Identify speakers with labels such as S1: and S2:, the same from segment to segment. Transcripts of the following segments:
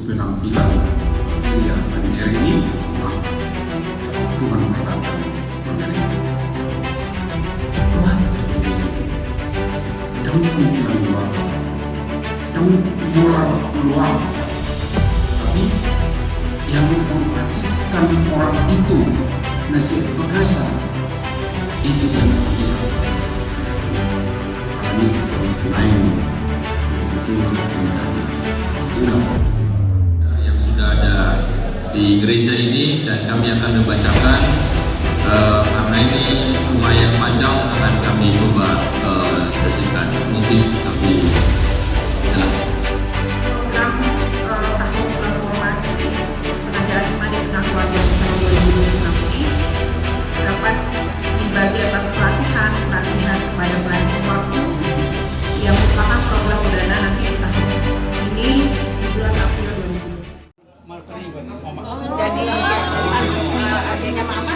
S1: penampilan yang mengiringi Tuhan berkata mengiringi kuat dan penampilan luar dan moral luar, tapi yang mengoperasikan orang itu nasi bagasan itu yang dia kami main betul tentang ulang
S2: yang sudah ada di gereja ini, dan kami akan membacakan karena ini lumayan panjang, akan kami coba sesingkat mungkin tapi jelas.
S3: Program tahun transformasi pengajaran iman di tengah keluarga tahun 2026 ini dapat dibagi atas pelatihan kepada banyak waktu yang merupakan program perdana nanti di tahun ini di bulan April 2020. Jadi adanya mama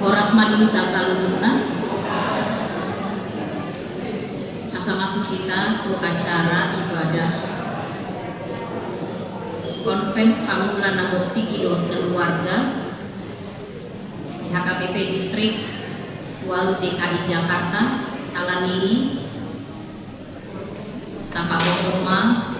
S4: Horas Madinta Salununa. Asa masuk kita tuh acara ibadah Konven Pamulana Bukti Kidon Keluarga di HKBP Distrik Walu DKI Jakarta Alanili Tampak Bokoma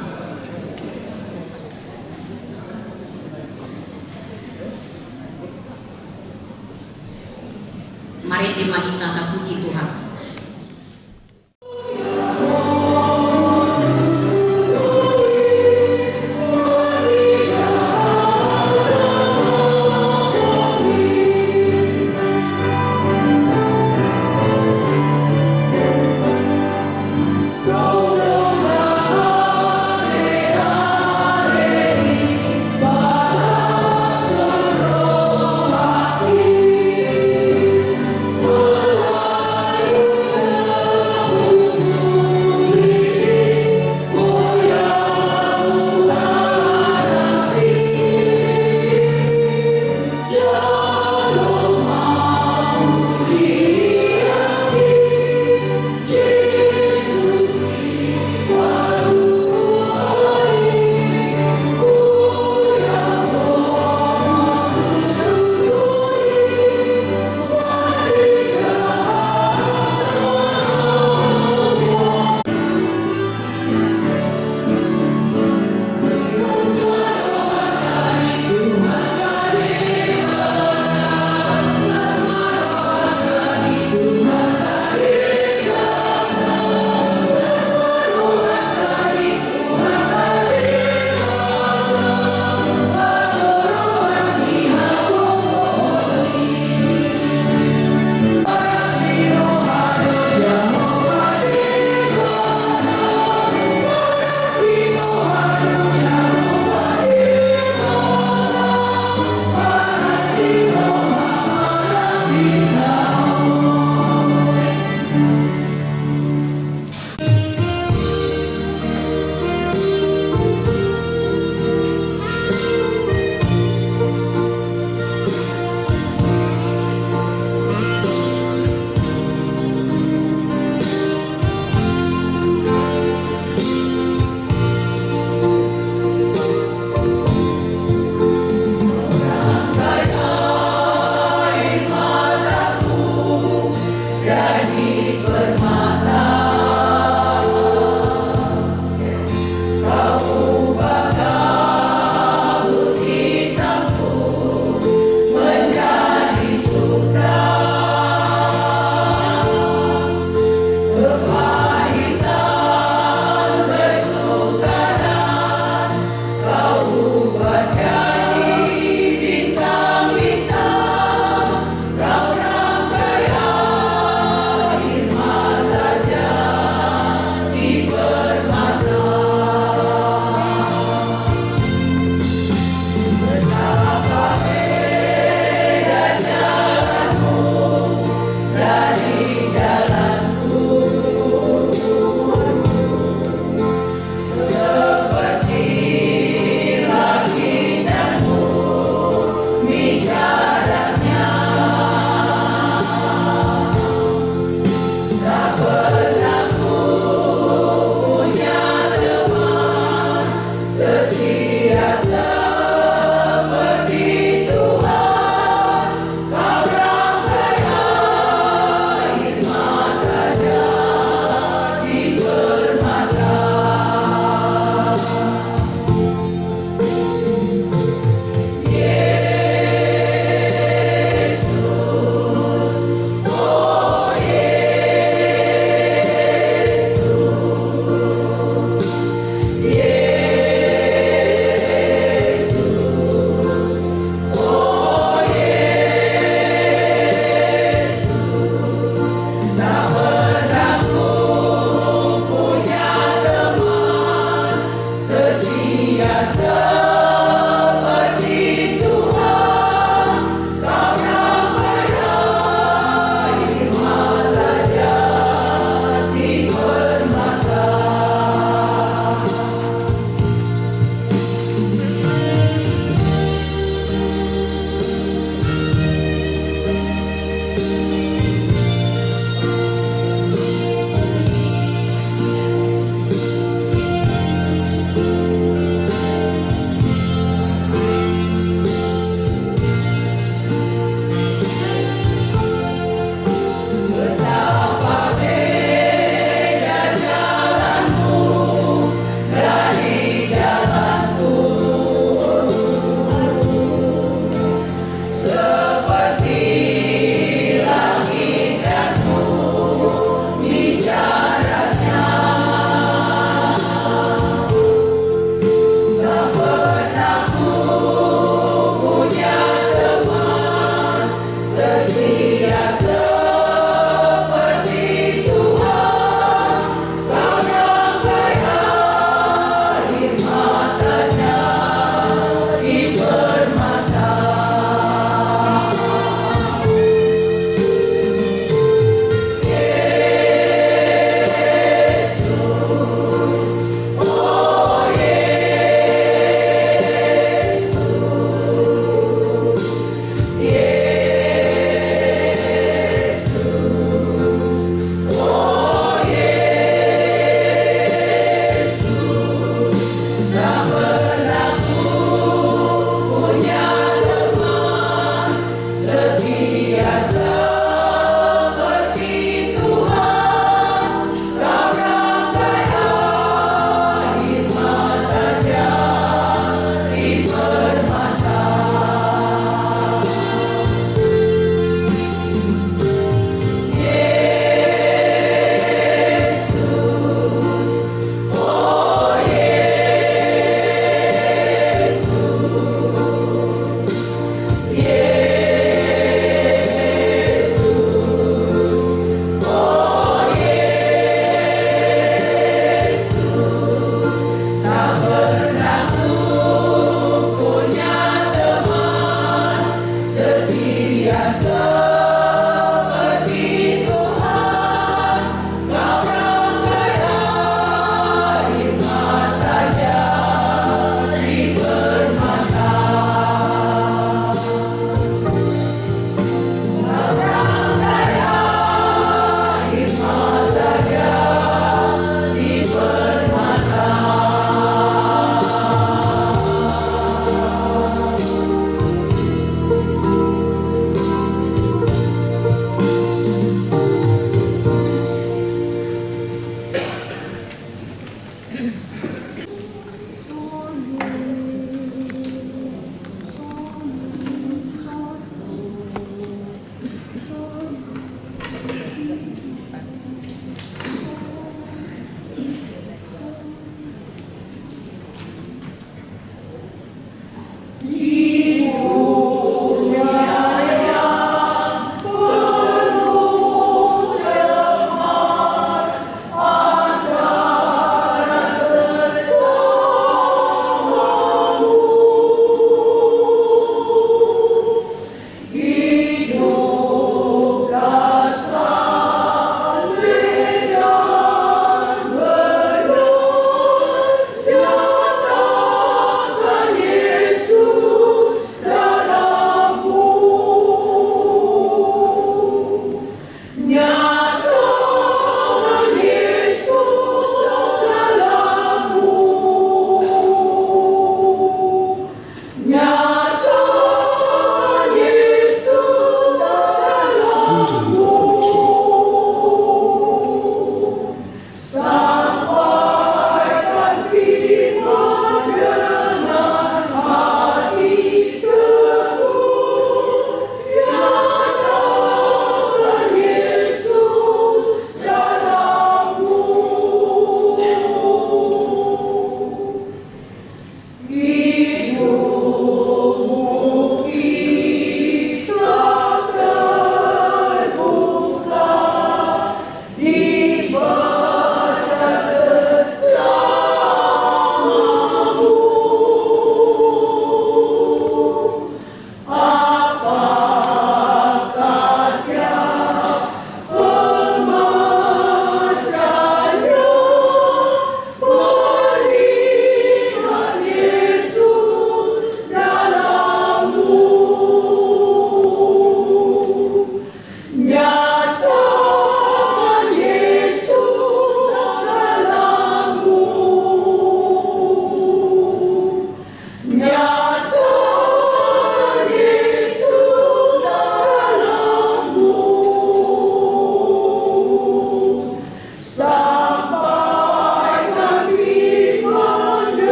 S4: mari dimahi tata puji Tuhan.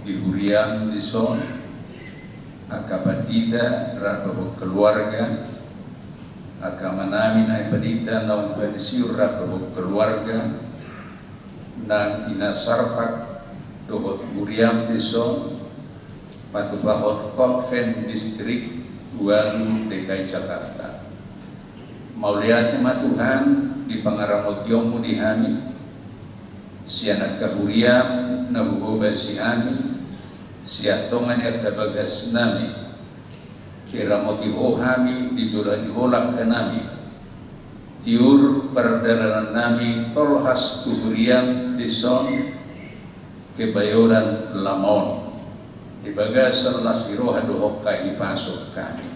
S5: di hurian di son akabadita radoh keluarga akamanami na ipadita na umpensir radoh keluarga nang inasarpak dohot hurian di son patubahot konven distrik Walu DKI Jakarta. Mauliati Tuhan di pangaramotiomu di hami sianak kahuriam nabuhoba si hami siatongan at kabagas nami kiramotiho hami di jolani holak ka nami tiur perdaranan nami tolhas tuhuriam di son kebayoran lamon di bagas selas iroha dohok ipasok kami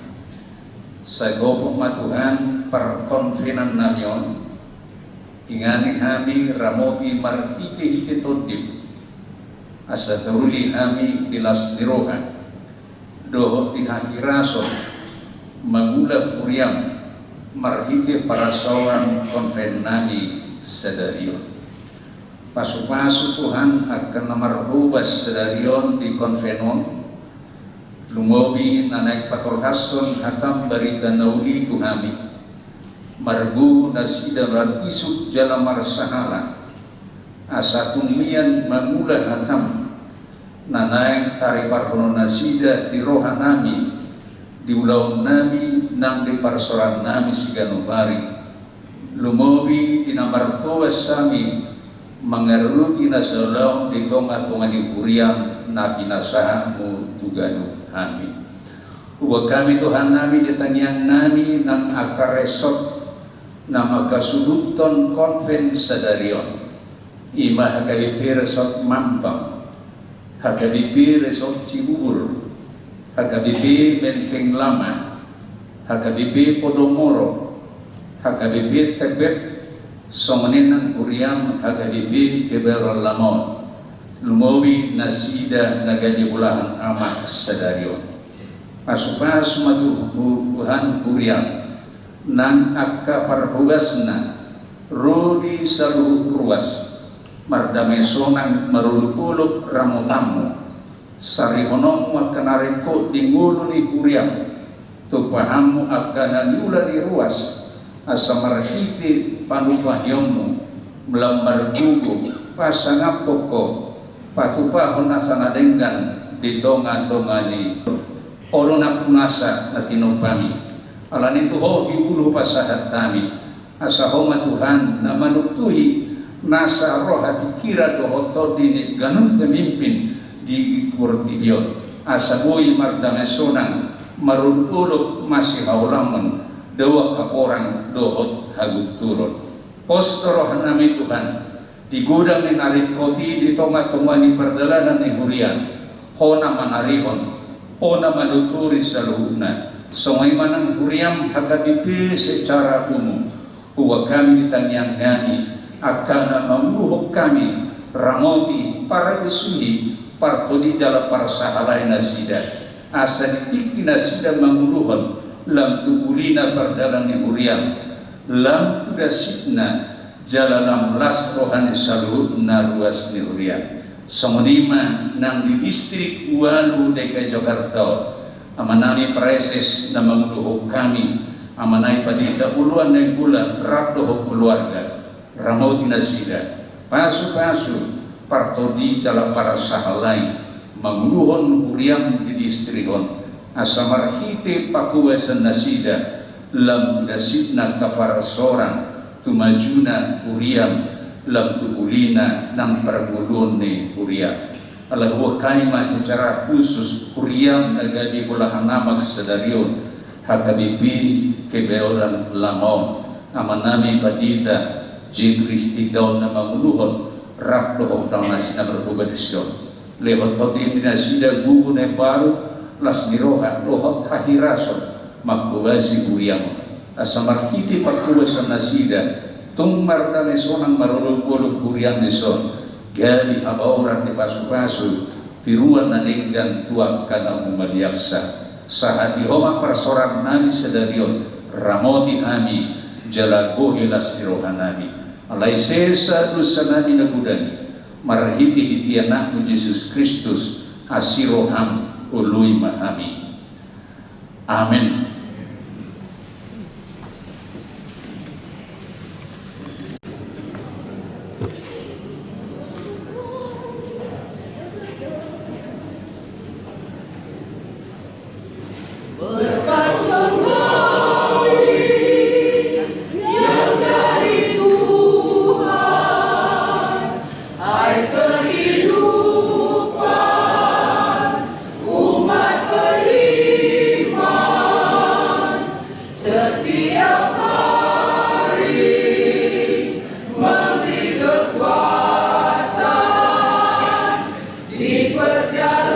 S5: sa gopok Tuhan perkonfinan namion ingani hami ramoti martike todip asa teruli hami dilas niroha dohok dihakirason mangula uriam marhike para seorang konfen nami sedarion pasu-pasu Tuhan akan namarhubas sedarion di konvenon lumobi nanak patolhason hatam barita nauli tuhami margu nasida berpisuk jalan marsahala asa tumian mangula hatam nanak tari parhono nasida di roha nami di ulau nami nang di parsoran nami siganupari lumobi di namarhubas sami mengeruti nasalau di tonga-tonga di huriam nabi nasahamu tuganu hami uwa kami Tuhan nami di tangian nami nang akar resot nama kasuluton konven sadarion ima hakalipi resot mampang hakalipi resot Cibubur hakalipi Menteng Lama hakalipi Podomoro hakalipi Tebet someninang huriam hakalipi keberal lamon lumobi nasida nagadi bulahan amak sadarion pasu-pasu Tuhan huriam nang akka parhugasna rodi saluhut ruas mardame sonang marulupuluk ramotamu sarihonomu akan areko di ngulu ni huriam tupahamu akan naniula di ruas asa marhiti panupahyomu melamar gugu pasangapoko patupahon nasana denggan di tonga-tongani orona punasa natinopami alan itu hohi buluh pasahat tami asa homa Tuhan na manuktuhi nasa roha dikira dohoto dini ganun pemimpin di Portidion asa boi mardame sonang marululuk masih haulamon dawa kaporang dohot hagut turun postoroh nami Tuhan di gudang ni narik koti di tonga-tonga ni perdalanan ni hurian hona manarihon hona manuturi saluhuna songay manang huriam hakadipi secara umum uwa kami ditangiang nami akan membuhok kami ramoti para isuhi partodi jala para sahalai nasida asa ditikti nasida manguluhon lam tuulina perdalam ni huriam lam tudasitna jalalam las rohani saluhuna ruas ni huriam semenima nang di distrik Walu DKI Jakarta amanani preses na manguluhok kami amanai padita uluan ng bulan rabdohok keluarga ramauti nasida pasu-pasu partodi jala para sahalai manguluhon huriam di distrikon asamarhite pakuwasan nasida lam tudasitna kapara sorang tumajuna huriam lam tuulina nang pergulun ni huriam Allah wakaima secara khusus huriam nagadi bulahan namak sedarion hakabibi kebeoran lamon amanami padita jikristi daun nama muluhon rabdoh daun nasina berhubadisyon lehot todi minasida gugu ne baru las niroha lohot hahirason makubasi huriam asamarhiti pakuwasan nasida tumar dame sonang maruluk-uluk huriam nison gali abauran di pasu-pasu tiruan nanenggan tuak kana umaliaksa saat dihoma persoran nami sedarion ramoti hami jalagohi las niroha nami alai sesa dusana dinagudani marhiti hiti anakmu Yesus Kristus asiroham ului mahami. Amin.
S6: Di perjalanan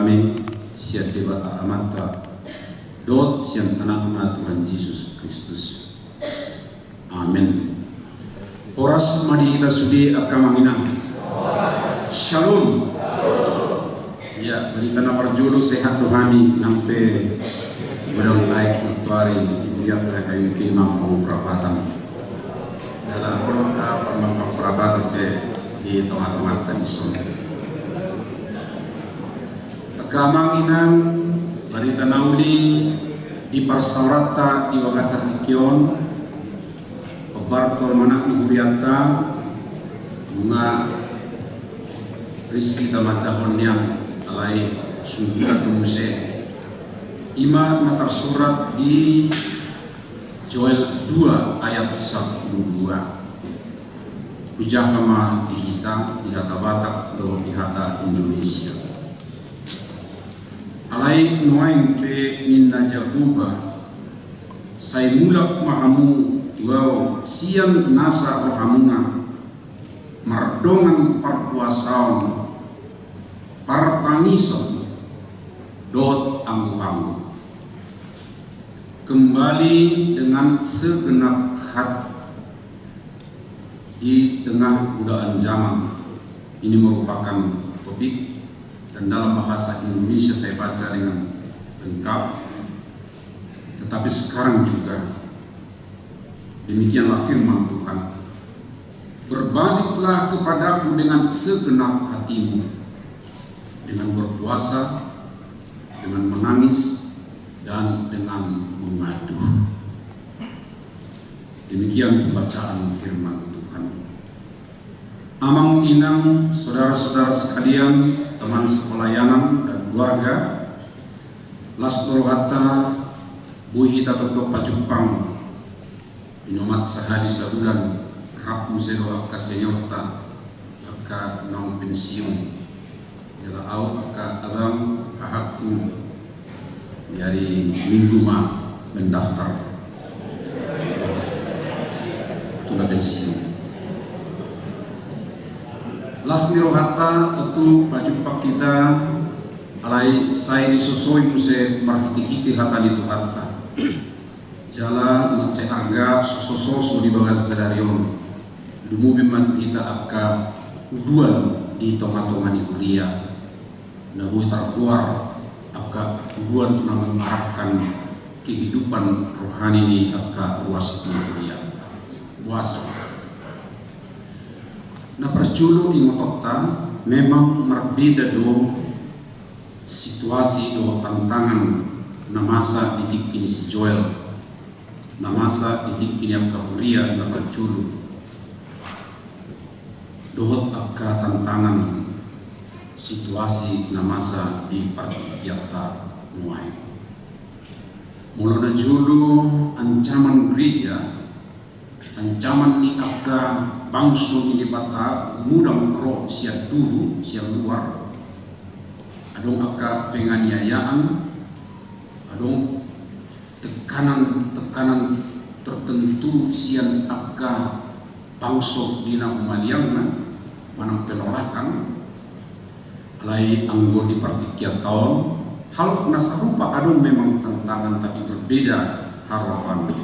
S1: damai siat debata amata dot sian anak-anak Tuhan Yesus Kristus. Amin. Horas madi kita sudi akan menginang. Shalom. Ya, berikan apa jodoh sehat rohani nampe mudah baik waktuari lihat kayu imam perabatan. Dalam kolonka perabatan di tengah-tengah tanison. Akamang inang barita nauli di parsaurata di Wagasan Ikion pebartol manak nuhurianta bunga rizki tamacahon yang alai sungguh dumuse ima natar surat di Joel 2 ayat 1-2 hujahama dihita Batak do dihata Indonesia alai nuaing pe ninda jahuba sai mulak mahamu wow siang nasa rohamunga mardongan parpuasaon parpanison dot anggu-anggu kembali dengan segenap hati di tengah godaan zaman. Ini merupakan topik dan dalam bahasa Indonesia saya baca dengan lengkap, tetapi sekarang juga demikianlah firman Tuhan. Berbaliklah kepadaku dengan segenap hatimu, dengan berpuasa, dengan menangis, dan dengan mengadu. Demikian pembacaan firman Tuhan. Amang inang, saudara-saudara sekalian, teman sepelayanan dan keluarga, Lasdor Hatta, Buhita Toto Pajupang, Inomat Sahadi Sabulan, Rap Museo Aka Senyorta, Aka Nong Pensiun, Jala Au Aka Abang, Ahakku, dari minggu mendaftar tuna pensiun. Lasmiro hatta tentu pajumpak kita alai saya disusui muse marhiti-hiti hatta itu hatta jala mace angga sososo di bawah sadarion dumu bimantu kita akka uduan di tonga-tonga di kuliah nabu terkeluar akka uduan mengarahkan kehidupan rohani di akka ruas kuliah puasa. Nah perjulu ingotota memang berbeda do situasi do tantangan na masa ditik kini si Joel, na masa ditik kini ang kahuria na perjulu dohot akka tantangan situasi na masa di partikyata nuai. Mula na julu ancaman gereja, ancaman ni akka bangso ini bata mudang roh siap dulu siap luar adong akka penganiayaan adong tekanan tertentu sian akka bangso dina umaliangna manang penolakan alai anggo di partikyat tahun hal nasarupa adong memang tantangan tapi berbeda harapan.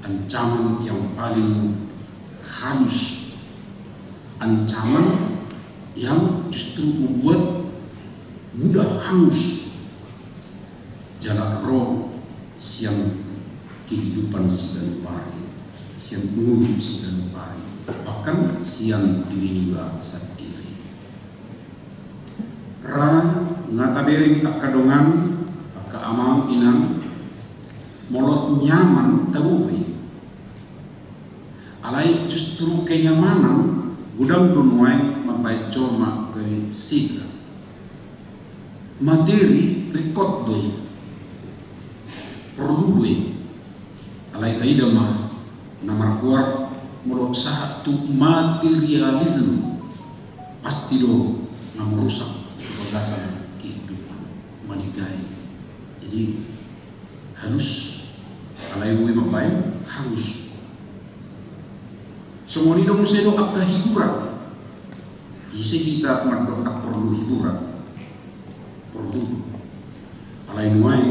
S1: Ancaman yang paling halus, ancaman yang justru membuat mudah hangus jalan roh siang kehidupan siang pari, siang ngulu siang pari, bahkan siang diri niba sendiri. Ra ngatabering akadongan, akaamam inang molot nyaman tabuhi. Alai justru kenyamanan gudang dunwai mampai coma dari siga materi rekod doi perlu doi alai taida mah namar kuar mulok satu materialisme pasti do na merusak kebebasan kehidupan manigai. Jadi halus alai bui mampai halus semua ini dong saya doa hiburan. Isi kita mendoa perlu hiburan. perlu alai nuai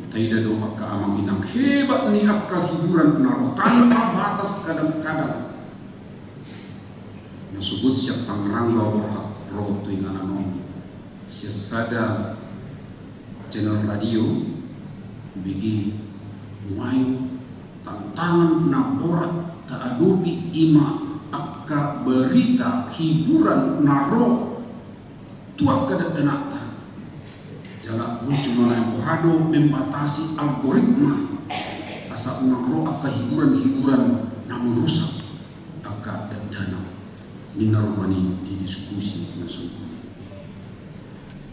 S1: taida do akka amang inang hebat ni akka hiburan naro tanpa batas kadang-kadang nasubut siap tangrang lo berhak roto ingana non siasada channel radio bigi nuai tantangan na borak taadopi ima akka berita hiburan naro tuak kada denata jala lucu yang pohado membatasi algoritma asa naro akka hiburan namun rusak akka dana minarumani di diskusi nasungguh.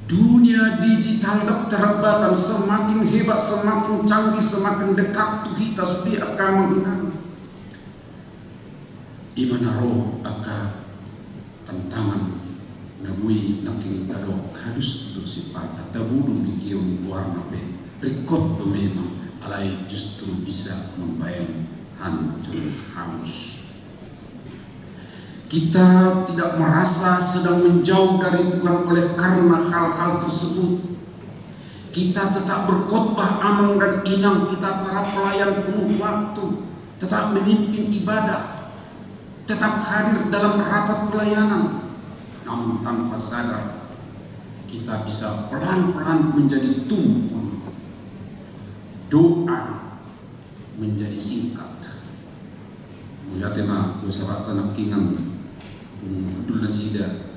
S1: Dunia digital terhebatan semakin hebat, semakin canggih, semakin dekat tuh kita sudah akan mengingat. Imana roh akan tantangan nabui naking kadok harus bersifat atau bulu bikion warna be rekod tu memang alai justru bisa membayang hancur hangus. Kita tidak merasa sedang menjauh dari Tuhan oleh karena hal-hal tersebut. Kita tetap berkhotbah amang dan inang, kita para pelayan penuh waktu, tetap memimpin ibadah, tetap hadir dalam rapat pelayanan. Namun tanpa sadar, kita bisa pelan-pelan menjadi tumpul. Doa menjadi singkat. Melihatnya usaha tanah kingan dulu nasida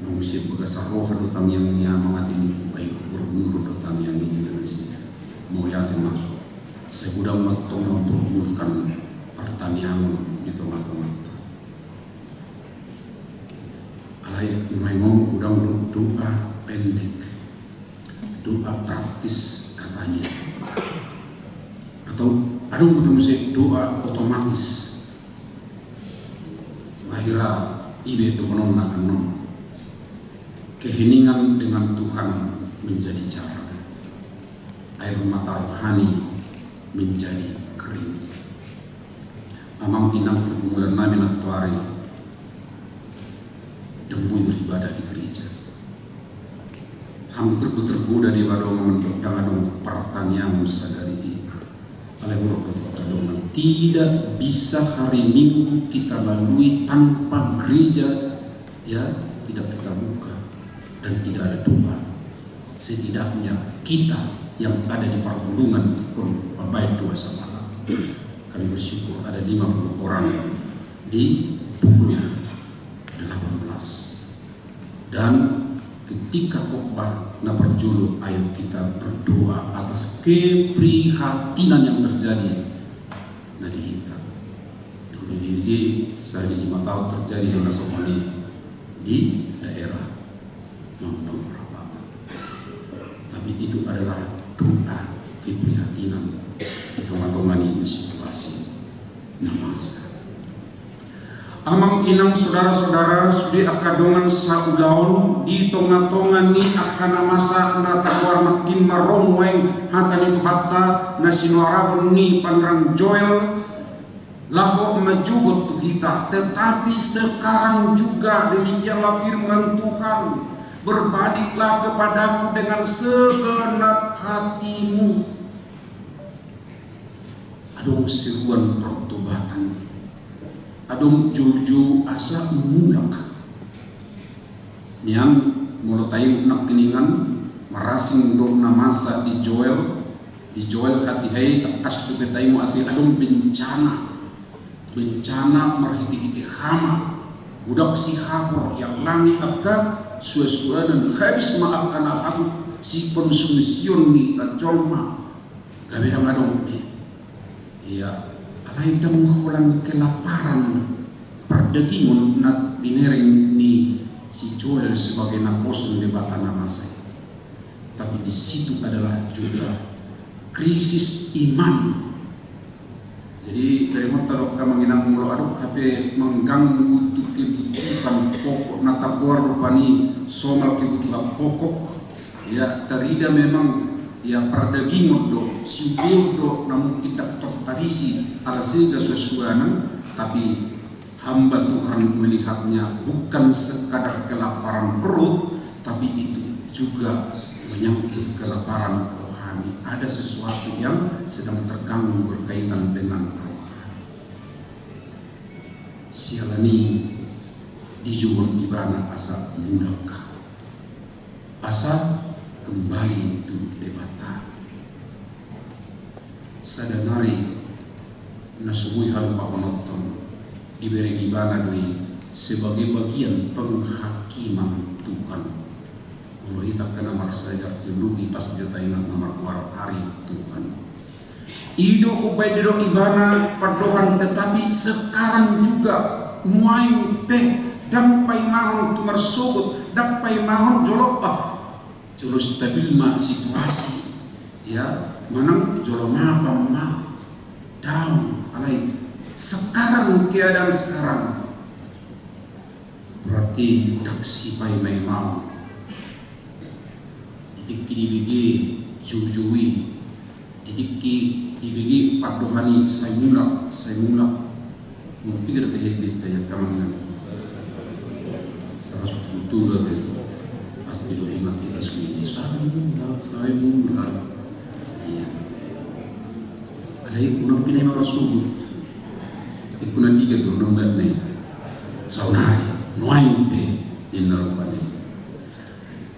S1: manusia begasar roh dotang yang nia mengatini baik berguru dotang yang ini dan nasida mau lihat emang saya gudang matong mempergurkan pertanian di tengah-tengah alai ngomong gudang doa pendek doa praktis katanya atau aduh gudang saya doa otomatis akhirnya ibe donon nak non keheningan dengan Tuhan menjadi cara air mata rohani menjadi kering amang inang pergumulan nami natuari dembui beribadah di gereja hampir tergoda di badong dengan pertanyaan sadari oleh buruk kadongan tidak bisa hari Minggu kita lalui tanpa gereja ya tidak kita buka dan tidak ada doa. Setidaknya kita yang ada di pergulungan ikut berbaik doa sama kami bersyukur ada 50 orang di pukul 18 dan ketika khotbah na berjuluk ayo kita berdoa atas keprihatinan yang terjadi nah di dulu ini saya 5 tahun terjadi di Somali di daerah Mampang Perapatan tapi itu adalah doa keprihatinan di tengah-tengah situasi namasa amang inang saudara-saudara sudi akadongan saudaon di tonga-tonga ni akana masa na tawar makin marong weng hatan itu hatta na sinuarahon ni panrang Joel laho majuhut tu kita tetapi sekarang juga demikianlah firman Tuhan berbadiklah kepadaku dengan segenap hatimu adong seruan pertobatan adong juju asa mulak nian mulo tayo nak kiningan marasing do na masa di Joel hati hai takas tu tayo ati adong bencana marhiti-hiti hama budak si hapor yang langit akka suai-suai dan habis maafkan aku si konsumision ni tacolma gabe dang adong iya alai dang holan kelaparan perdekingon nat binering ni si Joel sebagai naposun di batana masa tapi di situ adalah juga krisis iman. Jadi dari motor ka manginang mulo aduk HP mengganggu tu kebutuhan pokok natagor rupani somal kebutuhan pokok ya terida memang ya perdagingan do sipil do namun kita tertarisi ala sehingga sesuatu tapi hamba Tuhan melihatnya bukan sekadar kelaparan perut tapi itu juga menyangkut kelaparan rohani. Ada sesuatu yang sedang terganggu berkaitan dengan rohani. Sialani dijual ibana asa mudaka, asa kembali itu debata. Sadanari nasubui hal pahonoton diberi ibana doi sebagai bagian penghakiman Tuhan. Kalau kita kena marsajar teologi pas dia ingat nama keluar hari Tuhan. Ido upai dido ibana padohan, tetapi sekarang juga muaing pe dampai mahon tumar sobut, dampai mahon jolok jolo stabil ma situasi ya manang jolo ma down alai sekarang keadaan sekarang berarti daksi pai mai mau ditikki dibigi jujui ditikki dibigi padohani saya mulak mau pikir kehidupan ya kawan salah satu betul deh pasti lo ingat tidak sendiri saya mulak iya ada ikut pinai marasudu ikut nanti ke dua nomor nih saunari nuain pe inarupani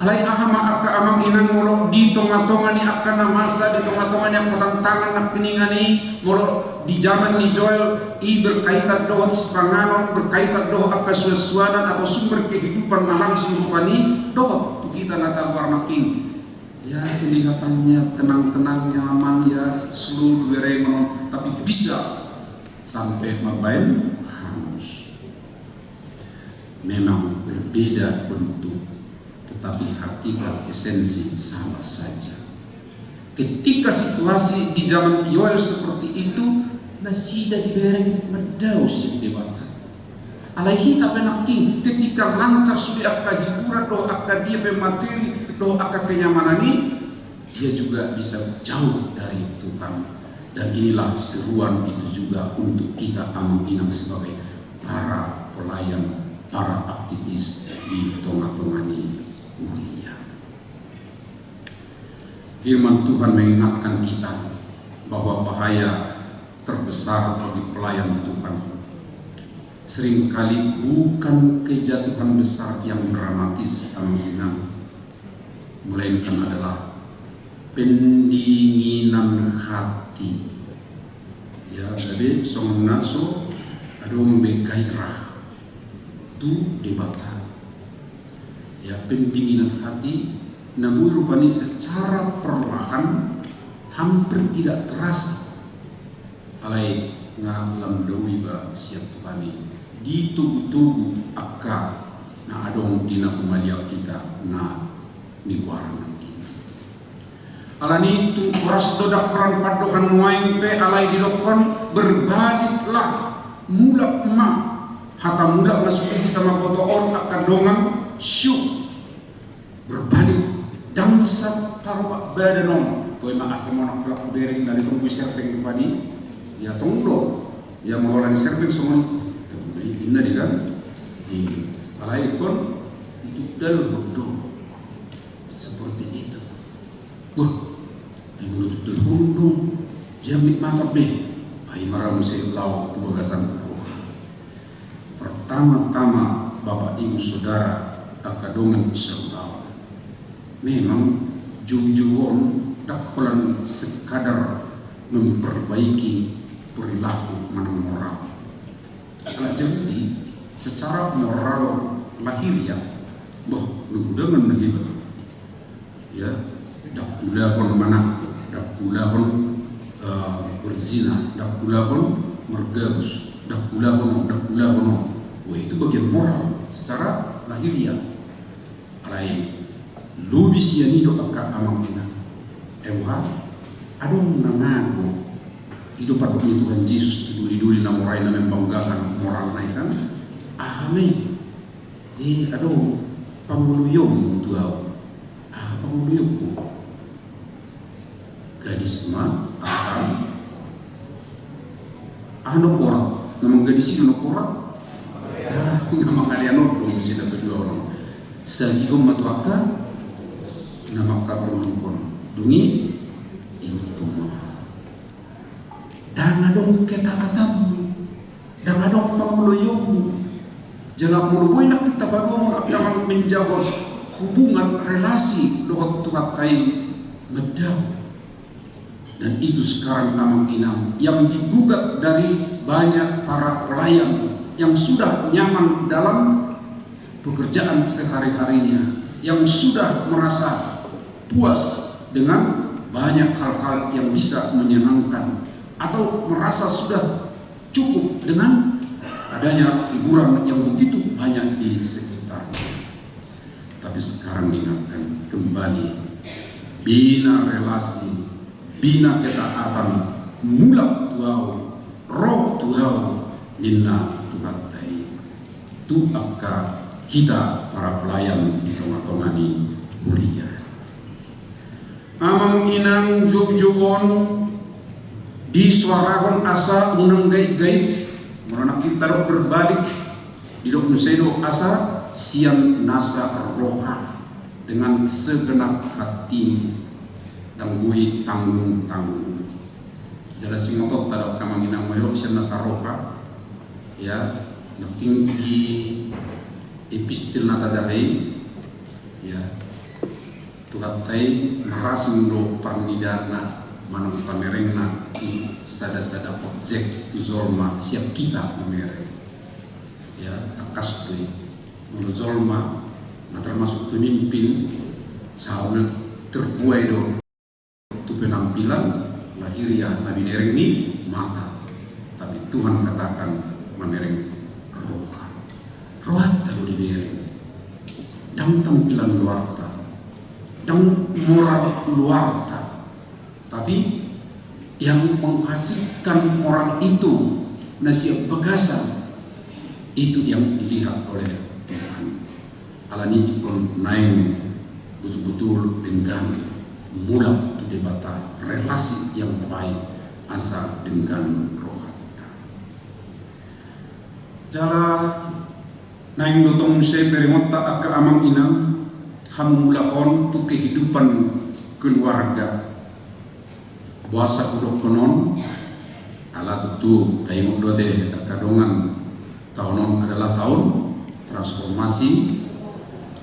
S1: alai ahama akka amam inang molo di tonga-tonga ni akka na masa di tonga-tonga ni patantangan na piningani molo di zaman ni Joel berkaitan doa sepanganon berkaitan doa akka suasuanan atau sumber kehidupan na langsung rupani doa tu kita nata warna king ya kelihatannya tenang-tenang nyaman ya seluruh gerai menon tapi bisa sampai mabain hangus. Memang berbeda bentuk, tetapi hakikat esensi sama saja. Ketika situasi di zaman Yoel seperti itu, nasida dibereng medaus yang debata. Alaihi tapenaking ketika lancar sudah akka hiburan doa akka dia pemateri doa akka kenyamanan ini, dia juga bisa jauh dari Tuhan. Dan inilah seruan itu juga untuk kita amam inang sebagai para pelayan, para aktivis di tengah-tengah dunia. Firman Tuhan mengingatkan kita bahwa bahaya terbesar bagi pelayan Tuhan seringkali bukan kejatuhan besar yang dramatis amam inang, melainkan adalah pendinginan hati. Ya, jadi songon naso adong begairah tu debata. Ya, pendinginan hati namun rupanya secara perlahan hampir tidak terasa. Alai ngalam dawi ba siap Tuhani di tubuh-tubuh akka na adong dina kumalia kita na niwaran. Alani tu kuras dodak koran padokan muaing pe alai dilokon berbaliklah mulak ma hata mulak masuk kita makoto on akan dongan syuk berbalik dangsat parwa badenom koi ma asamonak pelaku bereng dari tunggu serpeng kepadi ya tongdo ya mengolani serpeng semua ini kan alai kon itu dal bodoh seperti itu menurut terhundung jamit mata be ai maramu se law tu bagasan pertama-tama Bapak Ibu Saudara akadongan saudara memang jujuon dakholan sekadar memperbaiki perilaku manang moral kalau jadi secara moral lahiriah nugudangan nahibat ya dakulahon manakku dakulahon berzina, dakulahon mergabus, dakulahon. Wah itu bagian moral secara lahiriah. Alai lubis yanido akka amam ina. Ewa adong namago hidup pada Tuhan Yesus duli-duli na morai na membanggakan moral na ikan. Amin. Adong panguluyong tuaw. Panguluyong po. Gadis ma akan orang namang gadis itu orang namang kalian dong sih dapat dua orang sagi kom matuaka nama kabarun dungi iutuma danga dong kata-katamu danga dong panguluyumu jangan mulubui nak kita baru akan menjawab hubungan relasi doa Tuhan kai medau. Dan itu sekarang amang inam yang digugat dari banyak para pelayan yang sudah nyaman dalam pekerjaan sehari-harinya, yang sudah merasa puas dengan banyak hal-hal yang bisa menyenangkan, atau merasa sudah cukup dengan adanya hiburan yang begitu banyak di sekitarnya. Tapi sekarang diingatkan kembali, bina relasi, bina ketaatan, mulak tuau, roh tuau, nina tukatai. Tu akka kita para pelayan di tengah-tengah kuliah. Amang inang jog-jogon di suaragon asa unang gait-gait, merana kita berbalik di dok nusedo asa siang nasa roha dengan segenap hati dan gue tanggung-tanggung. Jala singotot tadok kamang inang mayo siang nasa roha ya naking di epistil nata jahay ya tuhatai maras mendo parnidana manang pamerengna tu sada-sada objek tu zolma siap kita pamereng ya takas tu mulu zolma na termasuk pemimpin sauna terbuai do tu penampilan lahiriah nabi nereng ni mata, tapi Tuhan katakan manereng roh talu dibereng dan tampilan luar dan moral luar, tapi yang menghasilkan orang itu nasihat bagasan itu yang dilihat oleh Tuhan. Alani ikon naik betul-betul dengan mulak tu debata relasi yang baik asa dengan roh. Jala naik dotong se perimota aka amang inang hamulahon tu kehidupan keluarga. Puasa kudok konon ala tutu taimuk dote kadongan tahunon adalah tahun transformasi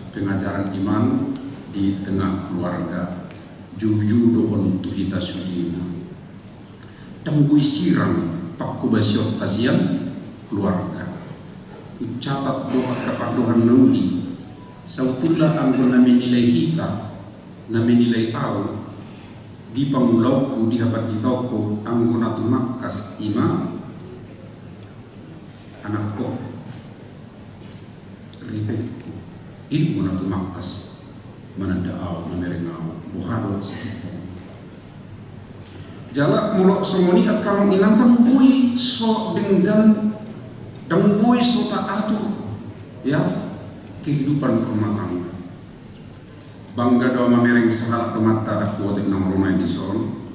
S1: pengajaran iman di tengah keluarga. Juju doon tu hita sudina tangguy sirang pakubasyo tasian keluarga ucapat doa kapaduhan nauli sautula anggo namin nilai hita namin nilai au di pangulauku di habat di toko anggo natumakas ima anak ko ribetku ilmu natumakas manandaaw mamerengaaw buhado sisipong jalak mulok somoni at kamang inang tangbuy so dengan tangbuy so taatur ya kehidupan rumah tangga. Bangga doa mamereng sahalat pemata dak kuotek nang rumah di son.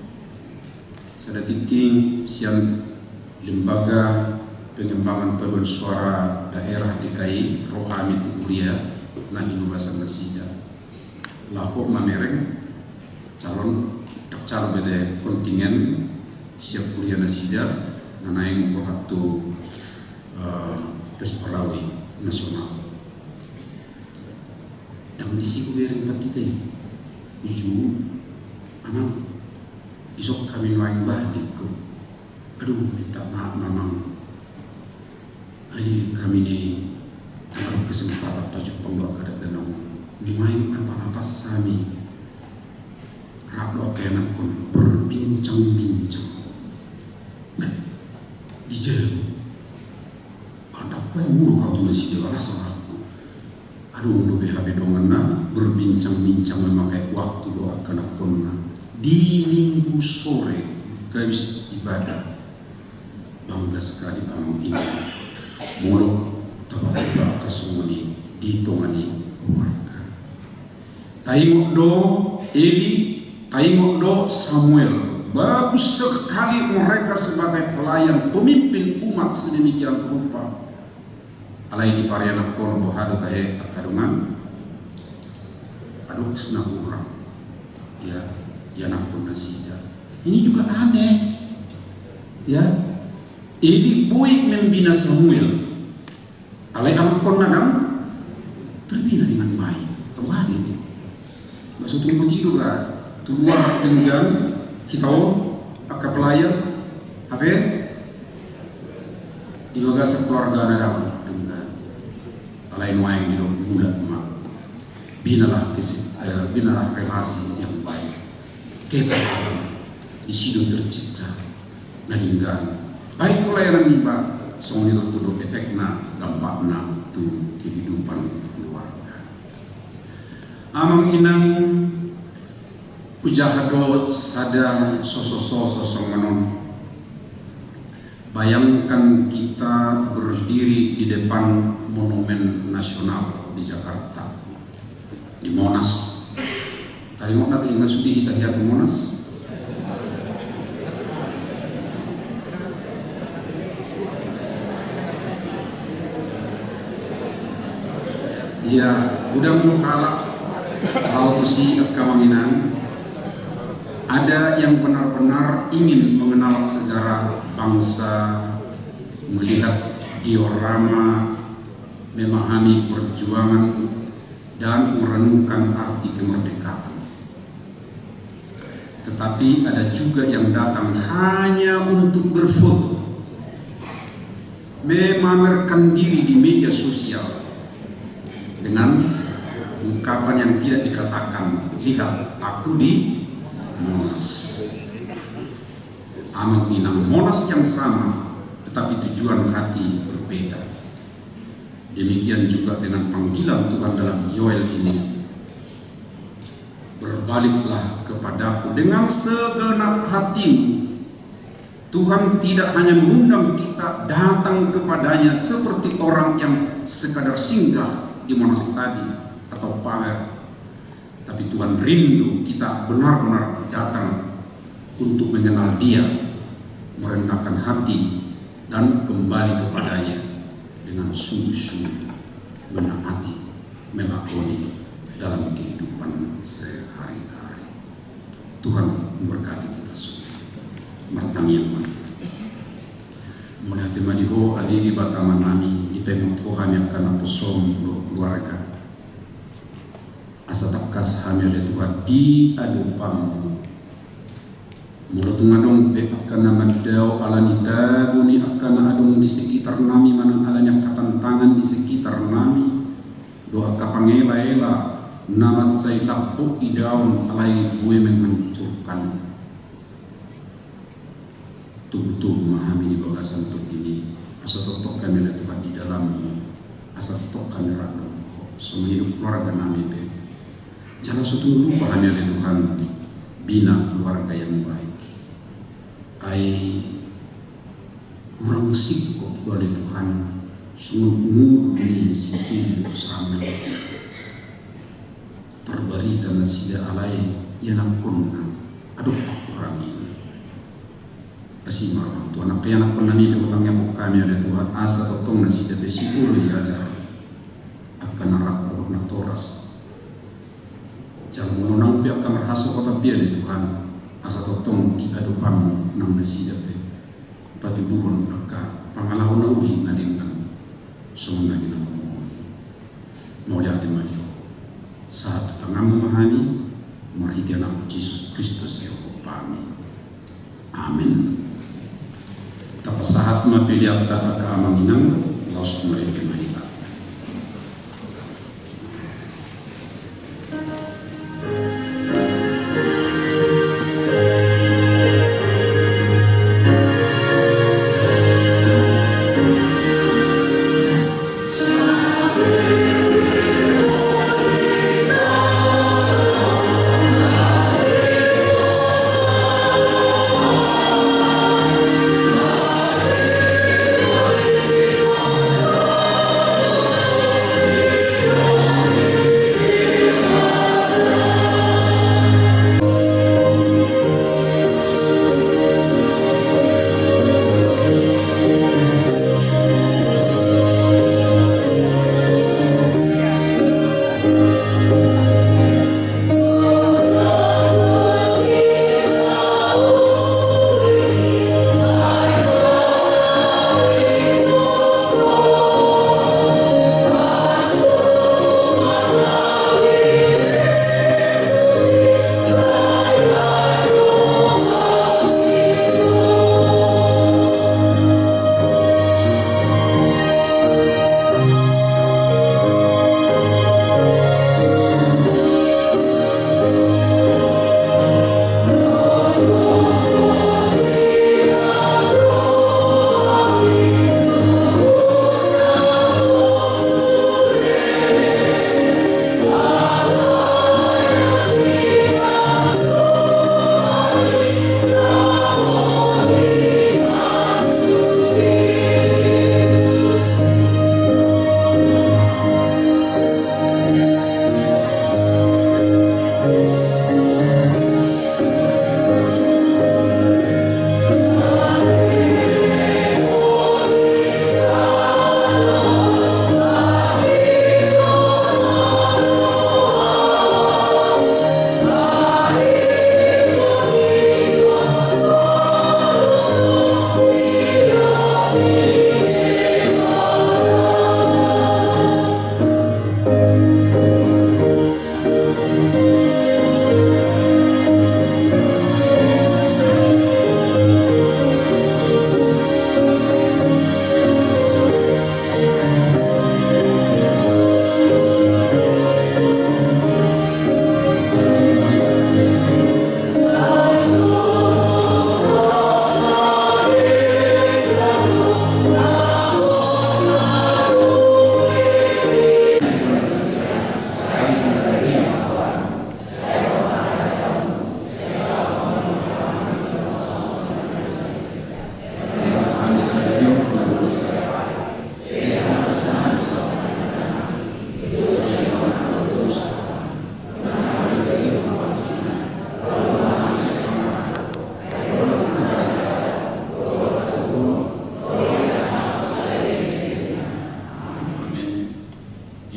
S1: Sadatiking sian lembaga pengembangan paduan suara daerah DKI rohami tu kuliah na inovasi nasida. Lahok mamereng calon calon bede kontingen siap kuliah nasida na naing berhatu Pespalawi nasional. Dan di sini bereng patite uju anak isok kami lain bahdikku aduh minta maaf mamang ali kami ni dalam kesempatan baju pembawa kada danau dimain apa-apa sami rabdo kenak kon berbincang-bincang nah di jauh ada pemuru kau tulis di alas aduh lebih habis donganna berbincang-bincang memakai waktu doa kanak konna di minggu sore habis ibadah. Bangga sekali amang ini muluk tabat-tabat kasumuni ditongani keluarga. Taimok do Eli, taimok do Samuel, bagus sekali mereka sebagai pelayan pemimpin umat sedemikian rupa. Alai di parianak kono bohado tahe akadungan aduk senang urang ya, anak pun nasida. Ini juga aneh, ya. Eli Boy membina Samuel, alai anak kon nadam terbina dengan baik. Tahu ini, maksudnya begitu lah. Keluar dengan hitau, akak pelayan, apa? Di bagasa keluarga nadam dengan alai nuaing di dalam bulan mak. Binalah relasi yang baik. Kita di situ tercipta meninggal. Baik pelayanan nipa, soalnya itu efeknya, dampaknya tu kehidupan keluarga. Amang inang ujahado sada sosok manon. Bayangkan kita berdiri di depan Monumen Nasional di Jakarta, di Monas. Tadi mau nanti ingat sudi kita lihat Monas. Ya, udah menghalak auto si Kamanginan. Ada yang benar-benar ingin mengenal sejarah bangsa, melihat diorama, memahami perjuangan, dan merenungkan arti kemerdekaan. Tetapi ada juga yang datang hanya untuk berfoto, memamerkan diri di media sosial dengan ungkapan yang tidak dikatakan, lihat aku di Monas. Amang inang Monas yang sama, tetapi tujuan hati berbeda. Demikian juga dengan panggilan Tuhan dalam Yoel ini. Berbaliklah kepadaku dengan segenap hatimu. Tuhan tidak hanya mengundang kita datang kepadanya seperti orang yang sekadar singgah di Monas tadi atau pamer, tapi Tuhan rindu kita benar-benar datang untuk mengenal Dia, merendahkan hati dan kembali kepadanya dengan sungguh-sungguh menaati, melakoni dalam kehidupan sehari-hari. Tuhan memberkati kita semua. Martangi yang mana? Mulai temadiho ali di bataman nami di pemotohan yang kana posom keluarga. Asa tapkas hamil de Tuhan di adupang. Mulut ngadong pe akan namadau alanita buni akan adong di sekitar nami manang alanya katantangan di sekitar nami. Doa kapangela-ela namat say tapuk idaun alai bue menghancurkan. Tubuh-tubuh memahami di bagasan untuk ini. Asa totok kami oleh Tuhan di dalammu. Asa totok kami random. Semua hidup keluarga nami pe. Jangan suatu lupa kami oleh Tuhan. Bina keluarga yang baik. Kurang sikap oleh Tuhan. Sungguh ini sifil itu sama. Terberita nasida alai yang akunna. Aduh kurang ini. Kasih marah Tuhan apa yang aku nani berutangnya kami ada Tuhan asa totong nasi dari sipul ya aja akan narak doa natoras jangan menonang pihak kamar hasil kota biar di Tuhan asa totong tiga dupamu nang nasi dari pati duhon akka pangalau nauli nadingan semua lagi nama mau lihat maju saat tengah memahami marhiti anak Yesus Kristus ya kami amin. Tapasahat mapili at tataka amanginang laos kumarin mahita.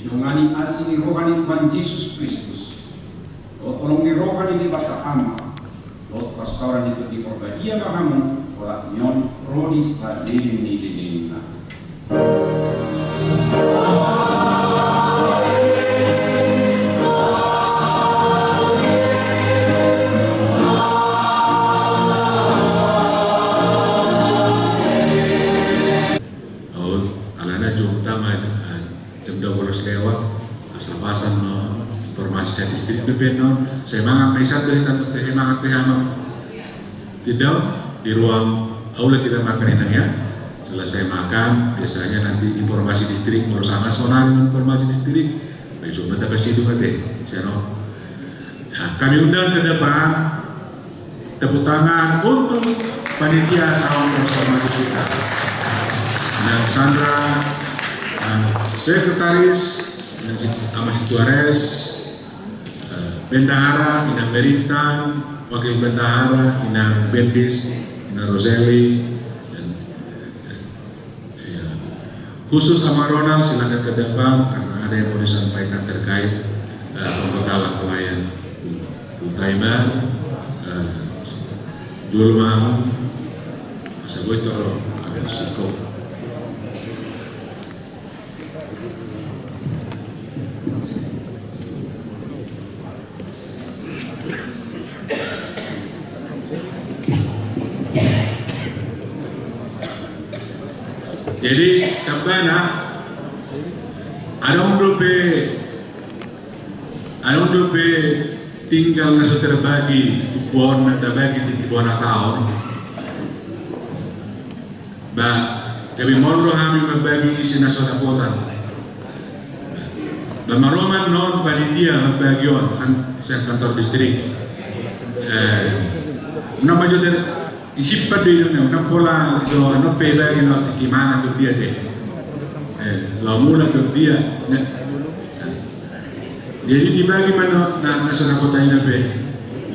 S1: idongani asli rohani Tuhan Yesus Kristus, lot tolong ni rohani di bata ama, lot perstauran itu di korbadia mahamu, kolak nyon rodi sadilin ni dilina.
S6: Pasan informasi saya distrik bebeno saya mangan mesan dari tanpa teh mangan teh amam tidak di ruang aula kita makan enak ya. Selesai makan biasanya nanti informasi distrik ngurus sama sonar informasi distrik besok mata pasti itu mati saya no. Nah, kami undang ke depan tepuk tangan untuk panitia tahun transformasi kita dan Sandra sekretaris Amas Tuares, Bendahara, Inang Berintan, Wakil Bendahara, Inang Bendis, Inang Roseli, dan khusus sama Ronald silakan ke depan karena ada yang mau disampaikan terkait pembekalan pelayan full timer, jual mahal, masa gue tolong sikap. Jadi tabana ada undupe tinggal naso terbagi buon na terbagi di buona tahun. Ba kami monro kami membagi isi naso dapotan. Ba maroman non panitia membagion kan saya kantor distrik. Nama jodoh isip pada itu nih, nak pola do anak peda gitu, gimana tuh dia deh, mula tuh dia, jadi dibagi mana nasional kota ini be,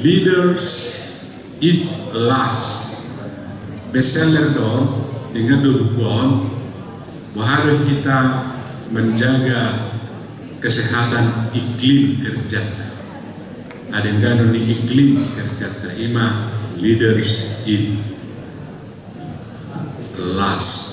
S6: leaders eat last, bestseller dong, dengan dukungan, bahwa kita menjaga kesehatan iklim kerja, ada yang nih iklim kerja, ima leaders eat last.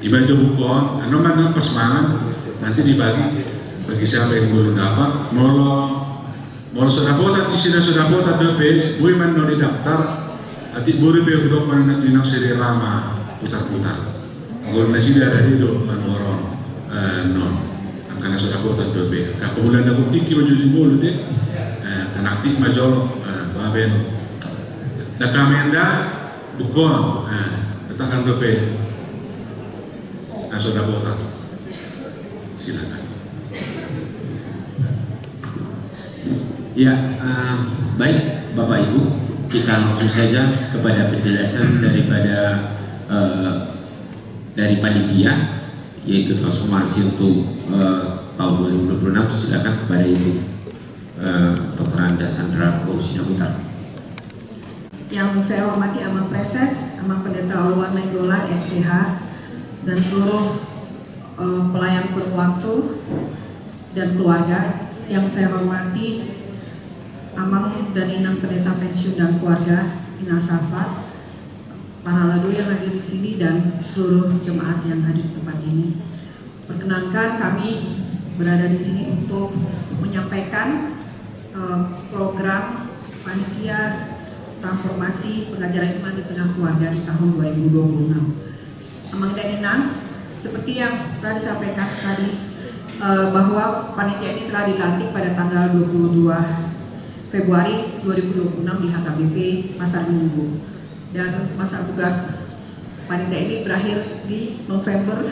S6: Iban itu bukan, ano man pas mangan nanti dibagi bagi siapa yang belum dapat. Molo sudah potat isi sudah potat DP, bui man no di daftar. Ati buru pe grup man nanti nang seri rama putar-putar. Gor nasi ada di do manoron non. Karena sudah potat DP. Kapulan aku tiki baju simbol deh. Kanakti majolo baben. Da kamenda bugon, letakkan DP, sudah botak, silakan.
S7: Ya, baik Bapak Ibu, kita langsung saja kepada penjelasan daripada dari panitia, yaitu transformasi untuk tahun 2026. Silakan kepada Ibu Dr. Anda Sandra Sinaputar.
S3: Yang saya hormati Amang Preses, Amang Pendeta Olwan Nainggolan STH, dan seluruh pelayan berwaktu dan keluarga. Yang saya hormati Amang dan Inang Pendeta Pensiun dan Keluarga Ina Safa, para ladu yang hadir di sini dan seluruh jemaat yang hadir di tempat ini. Perkenankan kami berada di sini untuk menyampaikan program panitia transformasi pengajaran iman di tengah keluarga di tahun 2026. Amang dan Inang, seperti yang telah disampaikan tadi, bahwa panitia ini telah dilantik pada tanggal 22 Februari 2026 di HKBP Pasar Minggu, dan masa tugas panitia ini berakhir di November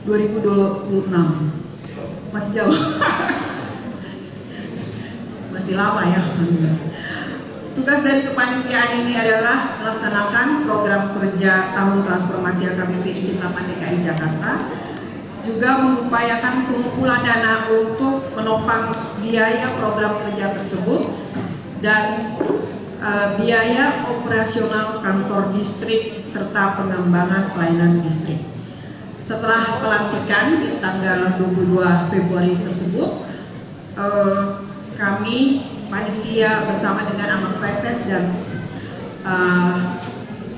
S3: 2026. Masih jauh. Masih lama ya. Tugas dari kepanitiaan ini adalah melaksanakan program kerja tahun transformasi HKBP di Siklapan DKI Jakarta, juga mengupayakan pengumpulan dana untuk menopang biaya program kerja tersebut dan biaya operasional kantor distrik serta pengembangan pelayanan distrik. setelah pelantikan di tanggal 22 Februari tersebut, kami panitia bersama dengan Amang PSS dan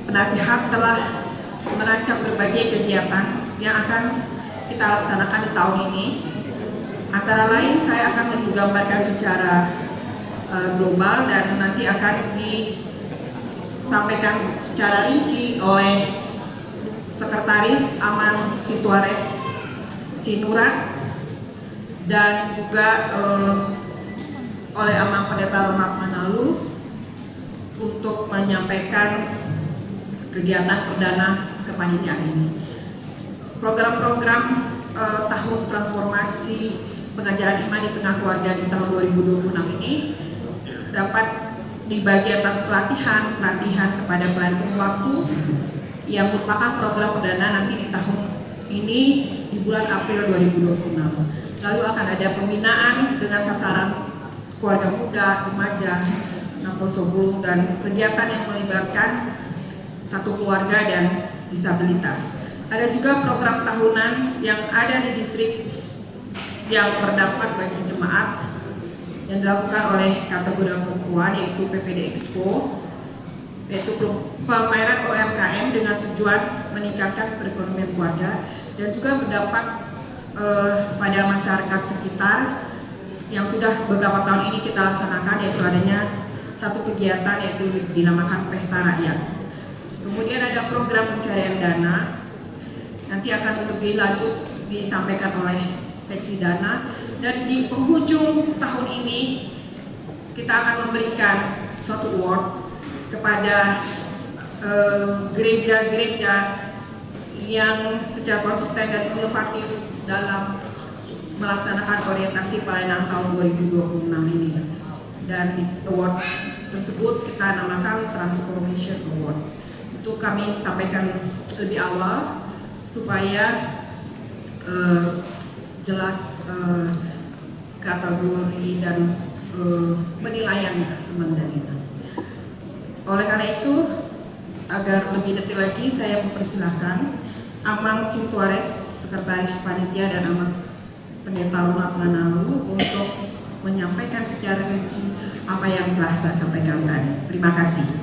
S3: penasihat telah merancang berbagai kegiatan yang akan kita laksanakan di tahun ini. Antara lain saya akan menggambarkan secara global dan nanti akan disampaikan secara rinci oleh Sekretaris Aman Situares Sinurat dan juga oleh Amang Pendeta Ronald Manalu untuk menyampaikan kegiatan perdana kepanitiaan ini. Program-program tahun transformasi pengajaran iman di tengah keluarga di tahun 2026 ini dapat dibagi atas pelatihan kepada pelayan penuh waktu yang merupakan program perdana nanti di tahun ini di bulan April 2026. Lalu akan ada pembinaan dengan sasaran keluarga muda, remaja, naposobulung dan kegiatan yang melibatkan satu keluarga dan disabilitas. Ada juga program tahunan yang ada di distrik yang berdampak bagi jemaat yang dilakukan oleh kategori perempuan yaitu PPD Expo, yaitu pameran UMKM dengan tujuan meningkatkan perekonomian keluarga dan juga berdampak pada masyarakat sekitar yang sudah beberapa tahun ini kita laksanakan, yaitu adanya satu kegiatan yaitu dinamakan Pesta Rakyat. Kemudian ada program pencarian dana, nanti akan lebih lanjut disampaikan oleh seksi dana, dan di penghujung tahun ini kita akan memberikan suatu award kepada gereja-gereja yang secara konsisten dan inovatif dalam melaksanakan orientasi pelayanan tahun 2026 ini. Dan award tersebut kita namakan Transformation Award. Itu kami sampaikan lebih awal supaya jelas kategori dan penilaian teman-teman ini. Oleh karena itu, agar lebih detail lagi, saya mempersilahkan Amang Situares, Sekretaris Panitia, dan Amang Pendeta Ronald Manalu untuk menyampaikan secara rinci apa yang telah saya sampaikan tadi. Terima kasih.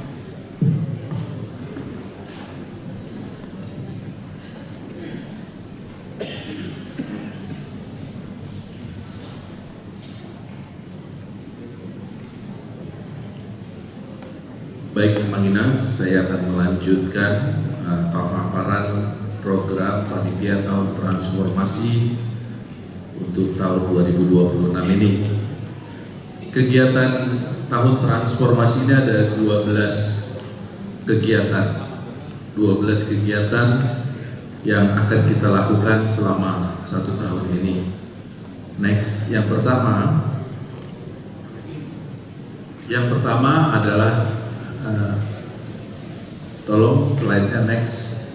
S8: Baik, Manginan, saya akan melanjutkan pemaparan program Panitia Tahun Transformasi untuk tahun 2026 ini. Kegiatan Tahun Transformasi ini ada 12 kegiatan yang akan kita lakukan selama 1 tahun ini. Next, yang pertama adalah tolong slide-nya next.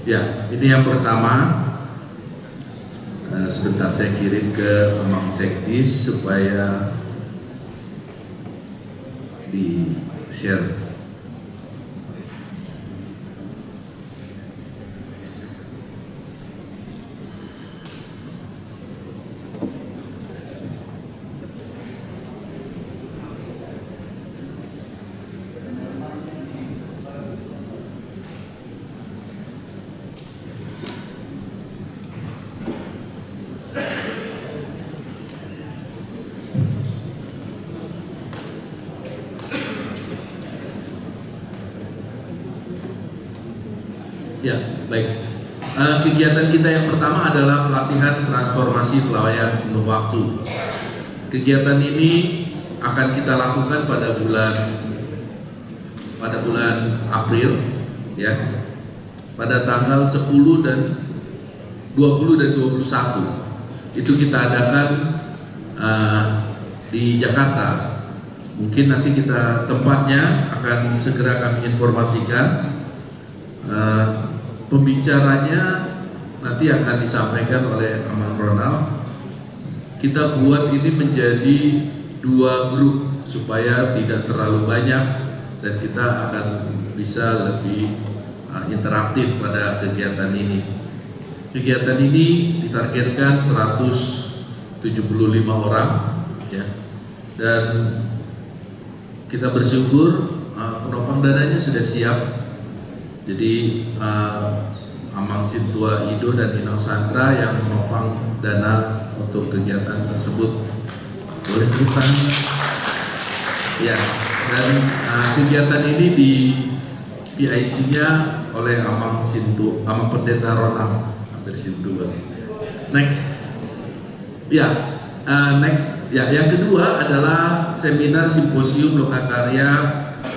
S8: Ya, ini yang pertama. Sebentar saya kirim ke Amang Sekdis supaya di share. Ya, baik. Kegiatan kita yang pertama adalah pelatihan transformasi pelayanan penuh waktu. Kegiatan ini akan kita lakukan pada bulan April, ya, pada tanggal 10 dan 20 dan 21. Itu kita adakan di Jakarta. Mungkin nanti tempatnya akan segera kami informasikan. Pembicaranya nanti akan disampaikan oleh Amang Ronald. Kita buat ini menjadi 2 grup supaya tidak terlalu banyak dan kita akan bisa lebih interaktif pada kegiatan ini. Kegiatan ini ditargetkan 175 orang, ya. Dan kita bersyukur penopang dananya sudah siap. Jadi Amang Sintua Ido dan Inang Sandra yang menopang dana untuk kegiatan tersebut. Boleh tepuk tangan? Ya. Dan kegiatan ini di PIC-nya oleh Amang Pendeta Ronald. Hampir Sintua. Next. Ya. Next, ya, yang kedua adalah seminar simposium lokakarya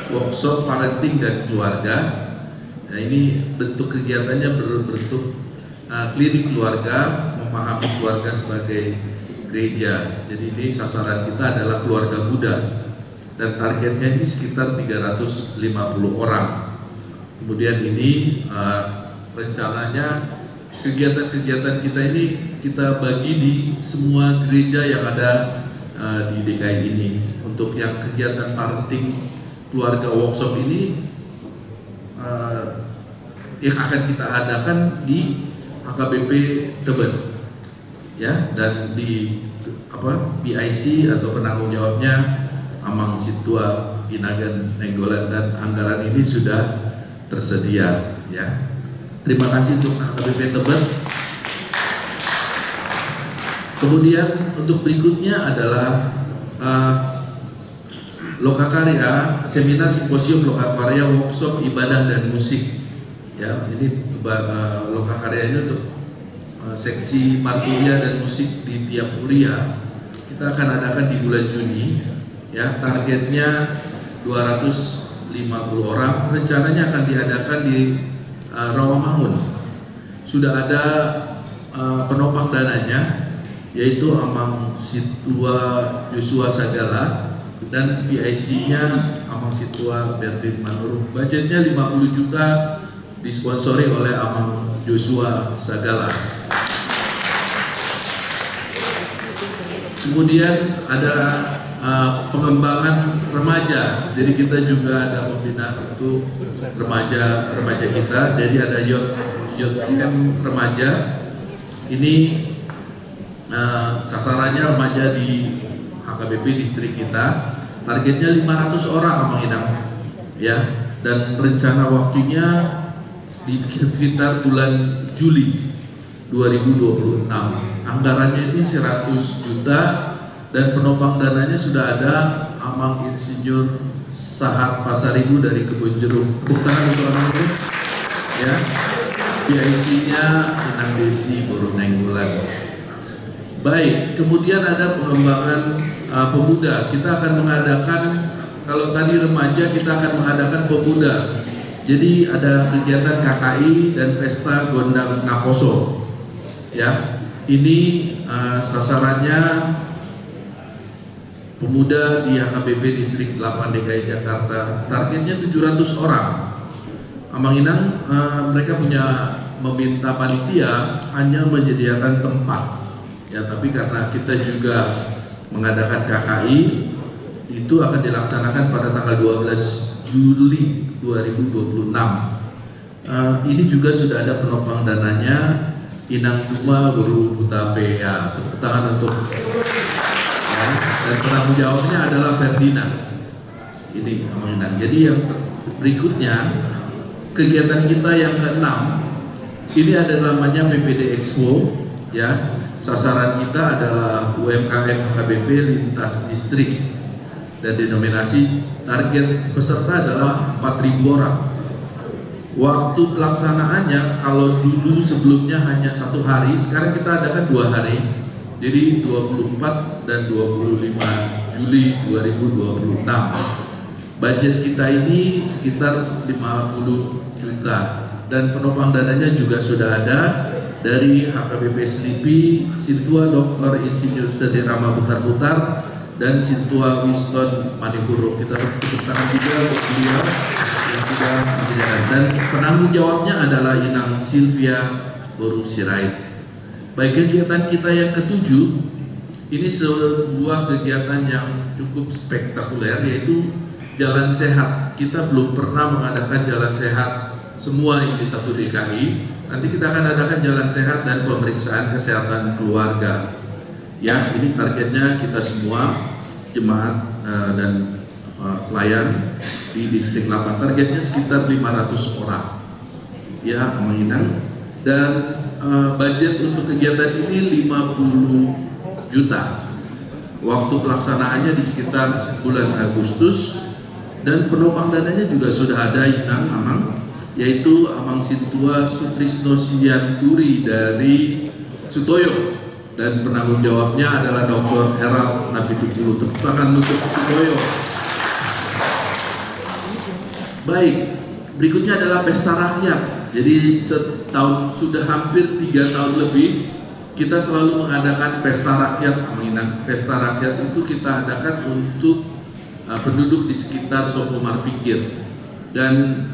S8: workshop parenting dan keluarga. Nah, ini bentuk kegiatannya berbentuk klinik keluarga, memahami keluarga sebagai gereja. Jadi ini sasaran kita adalah keluarga muda dan targetnya ini sekitar 350 orang. Kemudian ini rencananya kegiatan-kegiatan kita ini kita bagi di semua gereja yang ada di DKI ini. Untuk yang kegiatan parenting keluarga workshop ini yang akan kita adakan di HKBP Tebet, ya, dan di PIC atau penanggung jawabnya Amang Sintua Inagan Nenggolan, dan anggaran ini sudah tersedia, ya. Terima kasih untuk HKBP Tebet. Kemudian untuk berikutnya adalah lokakarya, seminar simposium lokakarya workshop ibadah dan musik. Ya, ini lokakarya ini untuk seksi marturia dan musik di tiap kuria. Kita akan adakan di bulan Juni. Ya, targetnya 250 orang. Rencananya akan diadakan di Rawamangun. Sudah ada penopang dananya, yaitu Amang Sintua Yosua Sagala dan PIC-nya Amang Sintua Berdin Manurung. Budgetnya 50 juta, disponsori oleh Amang Yosua Sagala. Kemudian ada pengembangan remaja. Jadi kita juga ada pembinaan untuk remaja kita. Jadi ada youth camp remaja. Ini sasarannya remaja di HKBP distrik kita. Targetnya 500 orang, Amang Inang. Ya, dan rencana waktunya di sekitar bulan Juli 2026. Anggarannya ini 100 juta dan penopang dananya sudah ada Amang Insinyur Sahat Pasaribu dari Kebun Jeruk. Tepuk tangan untuk Amang ini. Ya. PIC-nya Inang Desi Boru Nenggolan. Baik, kemudian ada pengembangan pemuda. Kita akan mengadakan, kalau tadi remaja, kita akan mengadakan pemuda. Jadi ada kegiatan KKI dan pesta Gondang Naposo. Ya, ini sasarannya pemuda di HKBP Distrik 8 DKI Jakarta. Targetnya 700 orang. Amang Inang mereka meminta panitia hanya menyediakan tempat. Ya, tapi karena kita juga mengadakan KKI, itu akan dilaksanakan pada tanggal 12 Juli 2026. Ini juga sudah ada penopang dananya, Inang Duma Guru Utape. Ya, tepuk tangan untuk ya, dan penanggung jawabnya adalah Ferdinand. Ini Amang Inang. Jadi yang berikutnya kegiatan kita yang ke-6 ini ada namanya PPD Expo, ya. Sasaran kita adalah UMKM HKBP lintas distrik dan denominasi. Target peserta adalah 4.000 orang. Waktu pelaksanaannya kalau dulu sebelumnya hanya 1 hari, sekarang kita adakan 2 hari. Jadi 24 dan 25 Juli 2026. Budget kita ini sekitar 50 juta dan penopang dananya juga sudah ada dari HKBP Selipi, Sintua Dr. Insinyur Sederama Butar-Butar dan Sintua Winston Manihuro. Kita tepuk tangan juga untuk beliau yang sudah menjalankan. Dan penanggung jawabnya adalah Inang Sylvia Boru Sirait. Baik, kegiatan kita yang ketujuh, ini sebuah kegiatan yang cukup spektakuler, yaitu jalan sehat. Kita belum pernah mengadakan jalan sehat semua di satu DKI. Nanti kita akan adakan jalan sehat dan pemeriksaan kesehatan keluarga. Ya, ini targetnya kita semua jemaat dan pelayan di distrik 8. Targetnya sekitar 500 orang. Ya, menginang. Dan budget untuk kegiatan ini 50 juta. Waktu pelaksanaannya di sekitar bulan Agustus, dan penopang dananya juga sudah ada Amang, yaitu Amang Sintua Sutrisno Sianturi dari Sutoyo, dan penanggung jawabnya adalah Dr. Herald Napitupulu. Tepuk tangan untuk Sutoyo. Baik, berikutnya adalah pesta rakyat. Jadi setahun, sudah hampir 3 tahun lebih kita selalu mengadakan pesta rakyat Aminang. Pesta rakyat itu kita adakan untuk penduduk di sekitar Sopomar Pikir, dan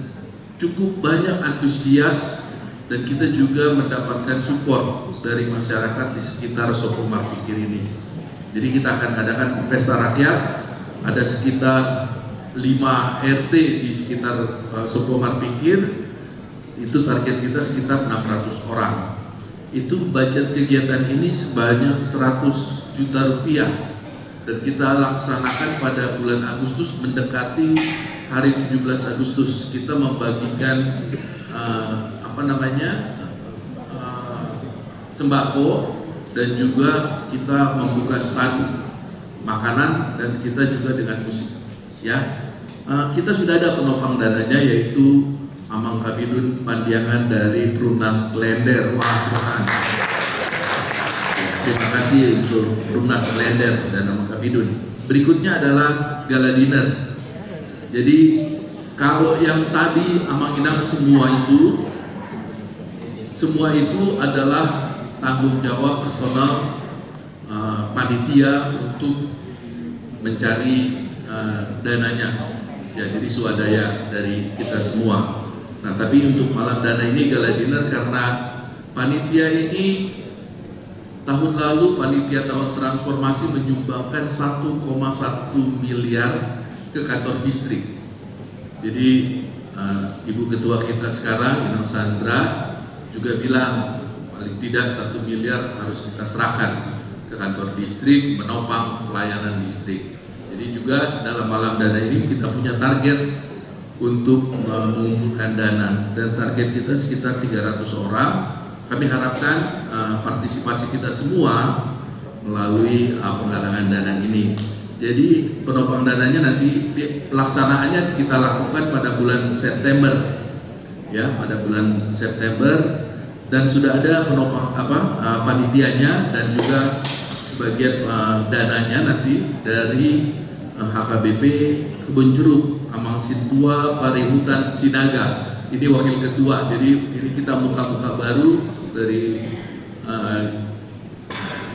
S8: cukup banyak antusias, dan kita juga mendapatkan support dari masyarakat di sekitar Sopomar Pikir ini. Jadi kita akan adakan pesta rakyat, ada sekitar 5 RT di sekitar Sopomar Pikir, itu target kita sekitar 600 orang. Itu budget kegiatan ini sebanyak 100 juta rupiah, dan kita laksanakan pada bulan Agustus mendekati hari 17 Agustus. Kita membagikan sembako, dan juga kita membuka stand makanan, dan kita juga dengan musik. Ya, kita sudah ada penopang dananya, yaitu Amang Kabidun Pandiangan dari Perumnas Klender. Wah, Tuhan. Ya, terima kasih untuk Perumnas Klender dan Amang Kabidun. Berikutnya adalah gala dinner. Jadi kalau yang tadi Amang Inang semua itu adalah tanggung jawab personal panitia untuk mencari dananya. Ya, jadi swadaya dari kita semua. Nah, tapi untuk malam dana ini gala dinner, karena panitia ini tahun lalu panitia tahun transformasi menyumbangkan 1,1 miliar ke kantor distrik. Jadi Ibu Ketua kita sekarang, Inang Sandra, juga bilang paling tidak 1 miliar harus kita serahkan ke kantor distrik, menopang pelayanan distrik. Jadi juga dalam malam dana ini kita punya target untuk mengumpulkan dana, dan target kita sekitar 300 orang. Kami harapkan partisipasi kita semua melalui penggalangan dana ini. Jadi penopang dananya nanti pelaksanaannya kita lakukan pada bulan September, ya, pada bulan September, dan sudah ada penopang panitianya, dan juga sebagian dananya nanti dari HKBP Kebun Jeruk, Amang Sintua Parihutan Sinaga. Ini wakil ketua, jadi ini kita muka-muka baru dari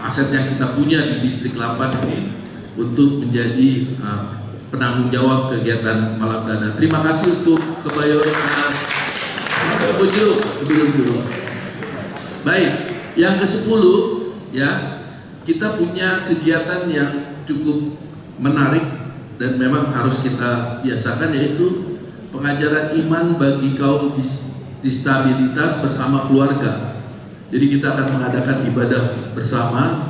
S8: aset yang kita punya di distrik 8 ini untuk menjadi penanggung jawab kegiatan malam dana. Terima kasih untuk Kebayoran Kebun Jeruk. Baik, yang ke-10, ya, kita punya kegiatan yang cukup menarik dan memang harus kita biasakan, yaitu pengajaran iman bagi kaum disabilitas bersama keluarga. Jadi kita akan mengadakan ibadah bersama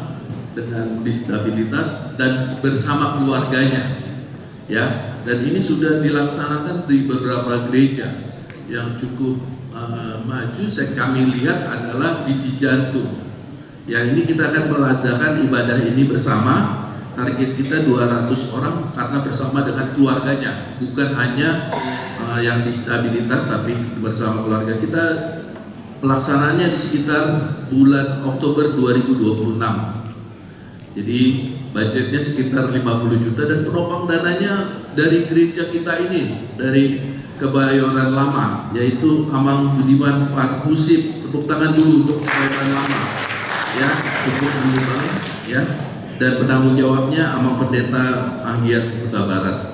S8: dengan disabilitas dan bersama keluarganya, ya. Dan ini sudah dilaksanakan di beberapa gereja yang cukup maju. Kami lihat adalah di Cijantung. Ya, ini kita akan mengadakan ibadah ini bersama. Target kita 200 orang, karena bersama dengan keluarganya, bukan hanya yang disabilitas, tapi bersama keluarga. Kita pelaksanaannya di sekitar bulan Oktober 2026. Jadi budgetnya sekitar 50 juta, dan penopang dananya dari gereja kita ini, dari Kebayoran Lama, yaitu Amang Budiman Parhusip. Tepuk tangan dulu untuk Kebayoran Lama, ya, cukup menyumbang, ya. Dan penanggung jawabnya Amang Pendeta Anggiat Kuta Barat.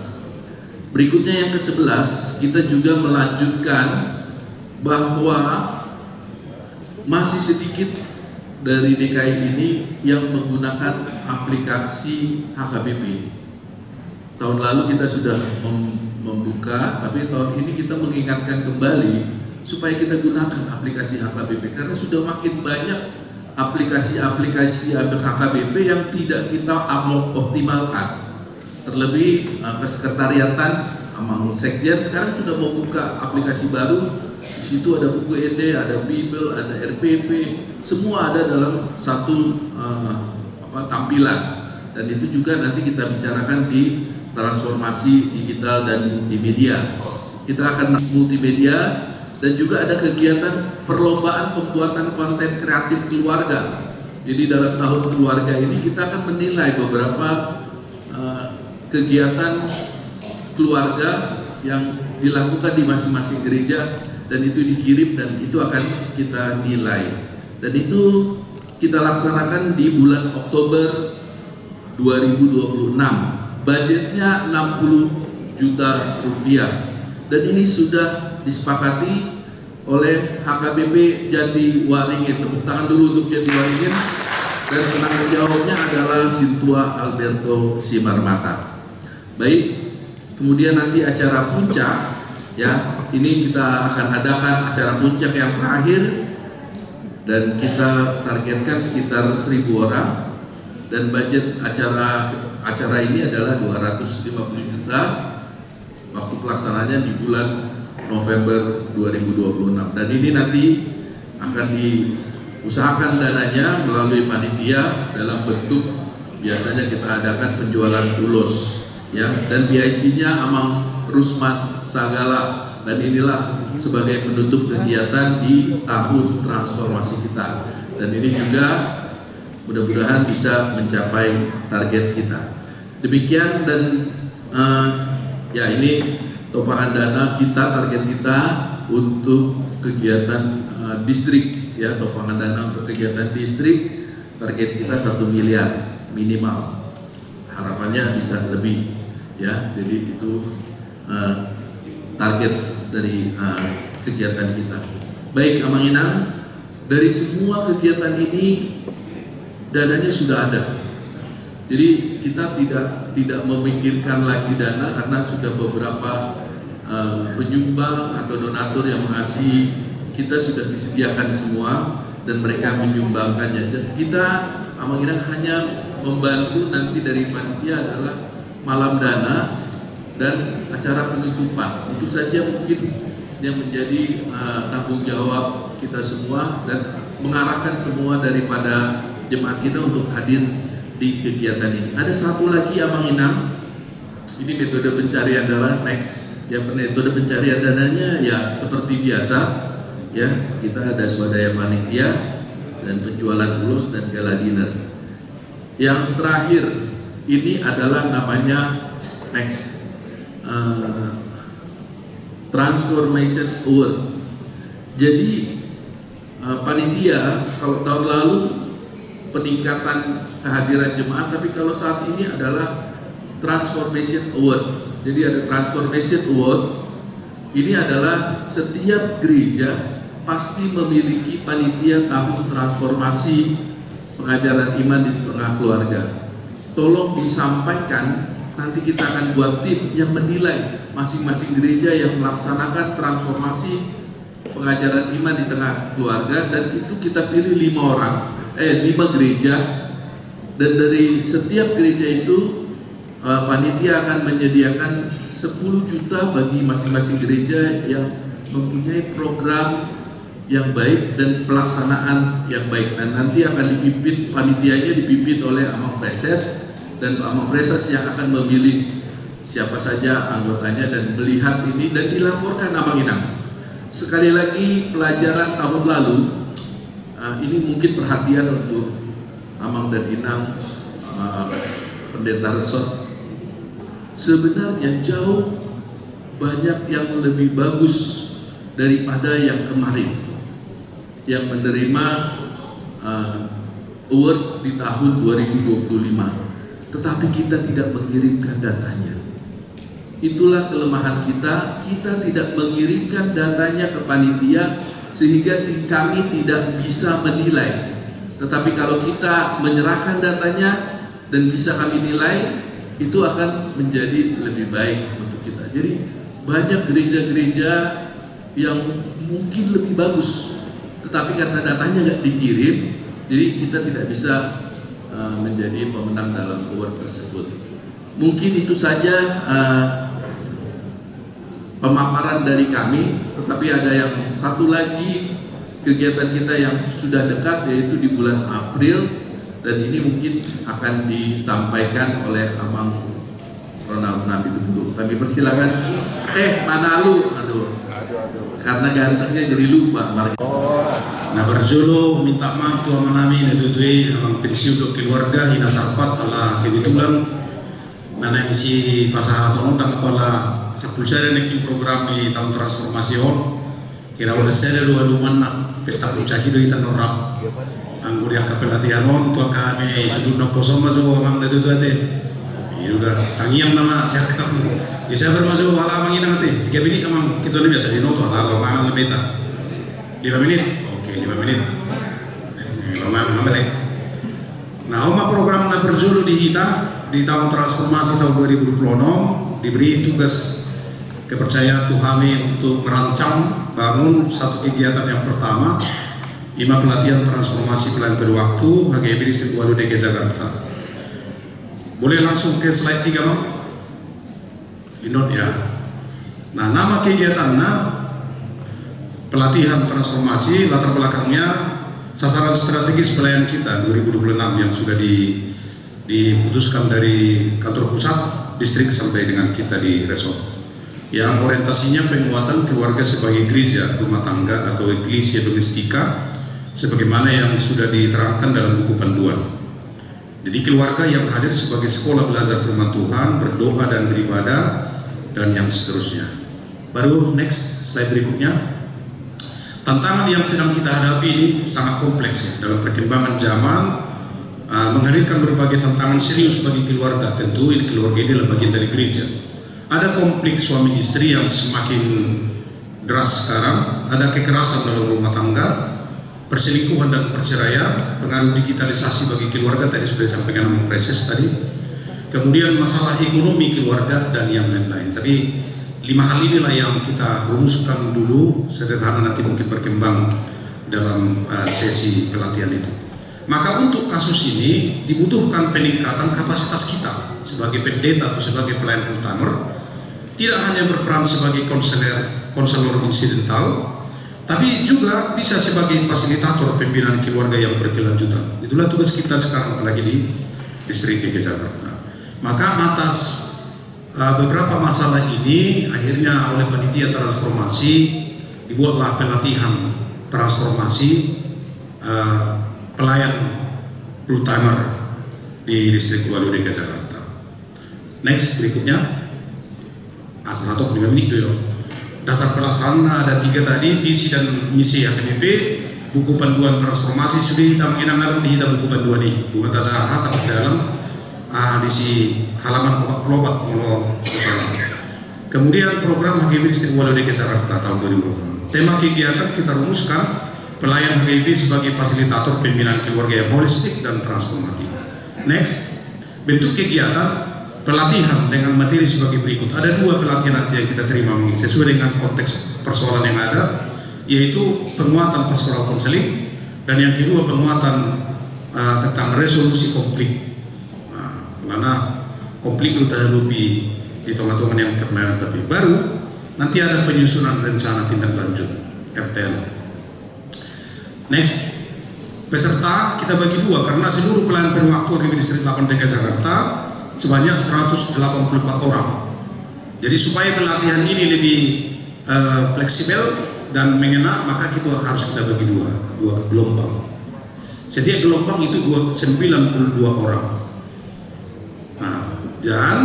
S8: Berikutnya yang ke-11, kita juga melanjutkan bahwa masih sedikit dari DKI ini yang menggunakan aplikasi HKBP. Tahun lalu kita sudah membuka, tapi tahun ini kita mengingatkan kembali supaya kita gunakan aplikasi HKBP karena sudah makin banyak aplikasi-aplikasi HKBP yang tidak kita optimalkan. Terlebih kesekretariatan Amang Sekjen sekarang sudah membuka aplikasi baru. Di situ ada buku ED, ada Bible, ada RPP, semua ada dalam satu tampilan. Dan itu juga nanti kita bicarakan di transformasi digital dan multimedia. Kita akan multimedia dan juga ada kegiatan perlombaan pembuatan konten kreatif keluarga. Jadi dalam tahun keluarga ini kita akan menilai beberapa kegiatan keluarga yang dilakukan di masing-masing gereja dan itu dikirim dan itu akan kita nilai. Dan itu kita laksanakan di bulan Oktober 2026. Budgetnya 60 juta rupiah dan ini sudah disepakati oleh HKBP Jatiwaringin. Tepuk tangan dulu untuk Jatiwaringin. Dan penanggung jawabnya adalah Sintua Alberto Simarmata. Baik, kemudian nanti acara puncak, ya, ini kita akan adakan acara puncak yang terakhir dan kita targetkan sekitar 1.000 orang dan budget acara ini adalah 250 juta. Waktu pelaksananya di bulan November 2026 dan ini nanti akan diusahakan dananya melalui panitia dalam bentuk biasanya kita adakan penjualan ulos, ya, dan PIC-nya Amang Rusman Sagala dan inilah sebagai penutup kegiatan di tahun transformasi kita dan ini juga mudah-mudahan bisa mencapai target kita. Demikian dan ya ini topangan dana kita, target kita untuk kegiatan distrik, ya, topangan dana untuk kegiatan distrik target kita 1 miliar minimal, harapannya bisa lebih, ya. Jadi itu target dari kegiatan kita. Baik Amang Inang, dari semua kegiatan ini dananya sudah ada. Jadi kita tidak memikirkan lagi dana karena sudah beberapa penyumbang atau donatur yang mengasihi kita sudah disediakan semua dan mereka menyumbangkannya. Dan kita Amang Inang hanya membantu nanti dari panitia adalah malam dana dan acara penutupan. Itu saja mungkin yang menjadi tanggung jawab kita semua dan mengarahkan semua daripada jemaat kita untuk hadir di kegiatan ini. Ada satu lagi Amang Inang, ini metode pencarian dana next. Ya, metode pencarian dananya ya seperti biasa, ya, kita ada swadaya panitia dan penjualan ulos dan gala dinner. Yang terakhir ini adalah namanya next Transformation Award. Jadi panitia kalau tahun lalu peningkatan kehadiran jemaat, tapi kalau saat ini adalah Transformation Award. Jadi ada Transformation Award. Ini adalah setiap gereja pasti memiliki panitia tahun transformasi pengajaran iman di tengah keluarga. Tolong disampaikan, nanti kita akan buat tim yang menilai masing-masing gereja yang melaksanakan transformasi pengajaran iman di tengah keluarga dan itu kita pilih 5 gereja dan dari setiap gereja itu panitia akan menyediakan 10 juta bagi masing-masing gereja yang mempunyai program yang baik dan pelaksanaan yang baik dan nanti akan dipimpin, panitianya dipimpin oleh Amang Preses dan Amang Preses yang akan memilih siapa saja anggotanya dan melihat ini dan dilaporkan Amang Inang. Sekali lagi pelajaran tahun lalu ini mungkin perhatian untuk Amang dan Inang, Pendeta Resort. Sebenarnya jauh banyak yang lebih bagus daripada yang kemarin yang menerima award di tahun 2025, tetapi kita tidak mengirimkan datanya. Itulah kelemahan kita tidak mengirimkan datanya ke panitia sehingga kami tidak bisa menilai. Tetapi kalau kita menyerahkan datanya dan bisa kami nilai, itu akan menjadi lebih baik untuk kita. Jadi banyak gereja-gereja yang mungkin lebih bagus, tetapi karena datanya nggak dikirim, jadi kita tidak bisa menjadi pemenang dalam award tersebut. Mungkin itu saja pemaparan dari kami, tetapi ada yang satu lagi kegiatan kita yang sudah dekat, yaitu di bulan April, dan ini mungkin akan disampaikan oleh Amang Ronald Nabi dulu. Kami persilakan. Mana lu? Aduh. Karena gantengnya jadi lupa.
S6: Nah berjolo minta maaf tuh sama nami netutui amang pensiun untuk keluarga hina sarpat ala kebetulan nana yang si pasaha tono dan kepala sepulsara nekin program di tahun transformasi hon kira udah saya dua mana pesta puncaki do kita norap anggur yang kapelatihan hon tuan kami sudah nok kosong masuk amang netutui ini udah tangiam nama siapa kamu jadi saya bermasuk ala amang ini nanti 3 menit amang kita ini biasa di noto ala amang lebih 5 menit. 5 menit. Nah, oma program na berjulu di kita di tahun transformasi tahun 2026 diberi tugas kepercayaan Tuhan untuk merancang bangun satu kegiatan yang pertama, 5 pelatihan transformasi pelayan berwaktu HGB Distrik Walu DKI Jakarta. Boleh langsung ke slide 3, Bang? Inot ya. Nah, nama kegiatannya pelatihan transformasi, latar belakangnya sasaran strategis pelayan kita 2026 yang sudah diputuskan dari kantor pusat, distrik sampai dengan kita di resort, yang orientasinya penguatan keluarga sebagai gereja rumah tangga atau Ecclesia Domestica sebagaimana yang sudah diterangkan dalam buku panduan. Jadi keluarga yang hadir sebagai sekolah belajar firman Tuhan, berdoa dan beribadah dan yang seterusnya. Baru next slide berikutnya. Tantangan yang sedang kita hadapi ini sangat kompleks ya, dalam perkembangan zaman, menghadirkan berbagai tantangan serius bagi keluarga. Tentu ini keluarga ini adalah bagian dari gereja. Ada konflik suami istri yang semakin deras sekarang, ada kekerasan dalam rumah tangga, perselingkuhan dan perceraian, pengaruh digitalisasi bagi keluarga tadi sudah disampaikan oleh Preses tadi. Kemudian masalah ekonomi keluarga dan yang lain-lain. Tapi 5 hal inilah yang kita rumuskan dulu, sederhana nanti mungkin berkembang dalam sesi pelatihan itu. Maka untuk kasus ini dibutuhkan peningkatan kapasitas kita sebagai pendeta atau sebagai pelayan full-timer, tidak hanya berperan sebagai konselor insidental, tapi juga bisa sebagai fasilitator pembinaan keluarga yang berkelanjutan. Itulah tugas kita sekarang apalagi di Distrik DKI Jakarta. Maka atas beberapa masalah ini akhirnya oleh panitia transformasi dibuatlah pelatihan transformasi pelayan full-timer di Distrik Walu DKI Jakarta. Next berikutnya. Atau 5 menit dulu. Dasar pelaksanaan ada 3 tadi, visi dan misi HKBP, buku panduan transformasi sudah kita mengenang di kita buku panduan ini. Bukan tasaha tapi dalam di si halaman 44 mulu salah. Kemudian program HGB Distrik Walu DKI Jakarta tahun 2020. Tema kegiatan kita rumuskan pelayan HGB sebagai fasilitator pembinaan keluarga yang holistik dan transformatif. Next, bentuk kegiatan pelatihan dengan materi sebagai berikut. Ada 2 pelatihan nanti yang kita terima sesuai dengan konteks persoalan yang ada, yaitu penguatan pastoral counseling dan yang kedua penguatan tentang resolusi konflik. Karena konflik itu terhadapi di tengah-tengah yang kepelayanan tapi baru nanti ada penyusunan rencana tindak lanjut RTL. Next, peserta kita bagi 2 karena seluruh pelayan penuh waktu di Distrik 8 DKI Jakarta sebanyak 184 orang. Jadi supaya pelatihan ini lebih fleksibel dan mengena, maka kita harus kita bagi 2 gelombang. Setiap gelombang itu 92 orang. Nah, dan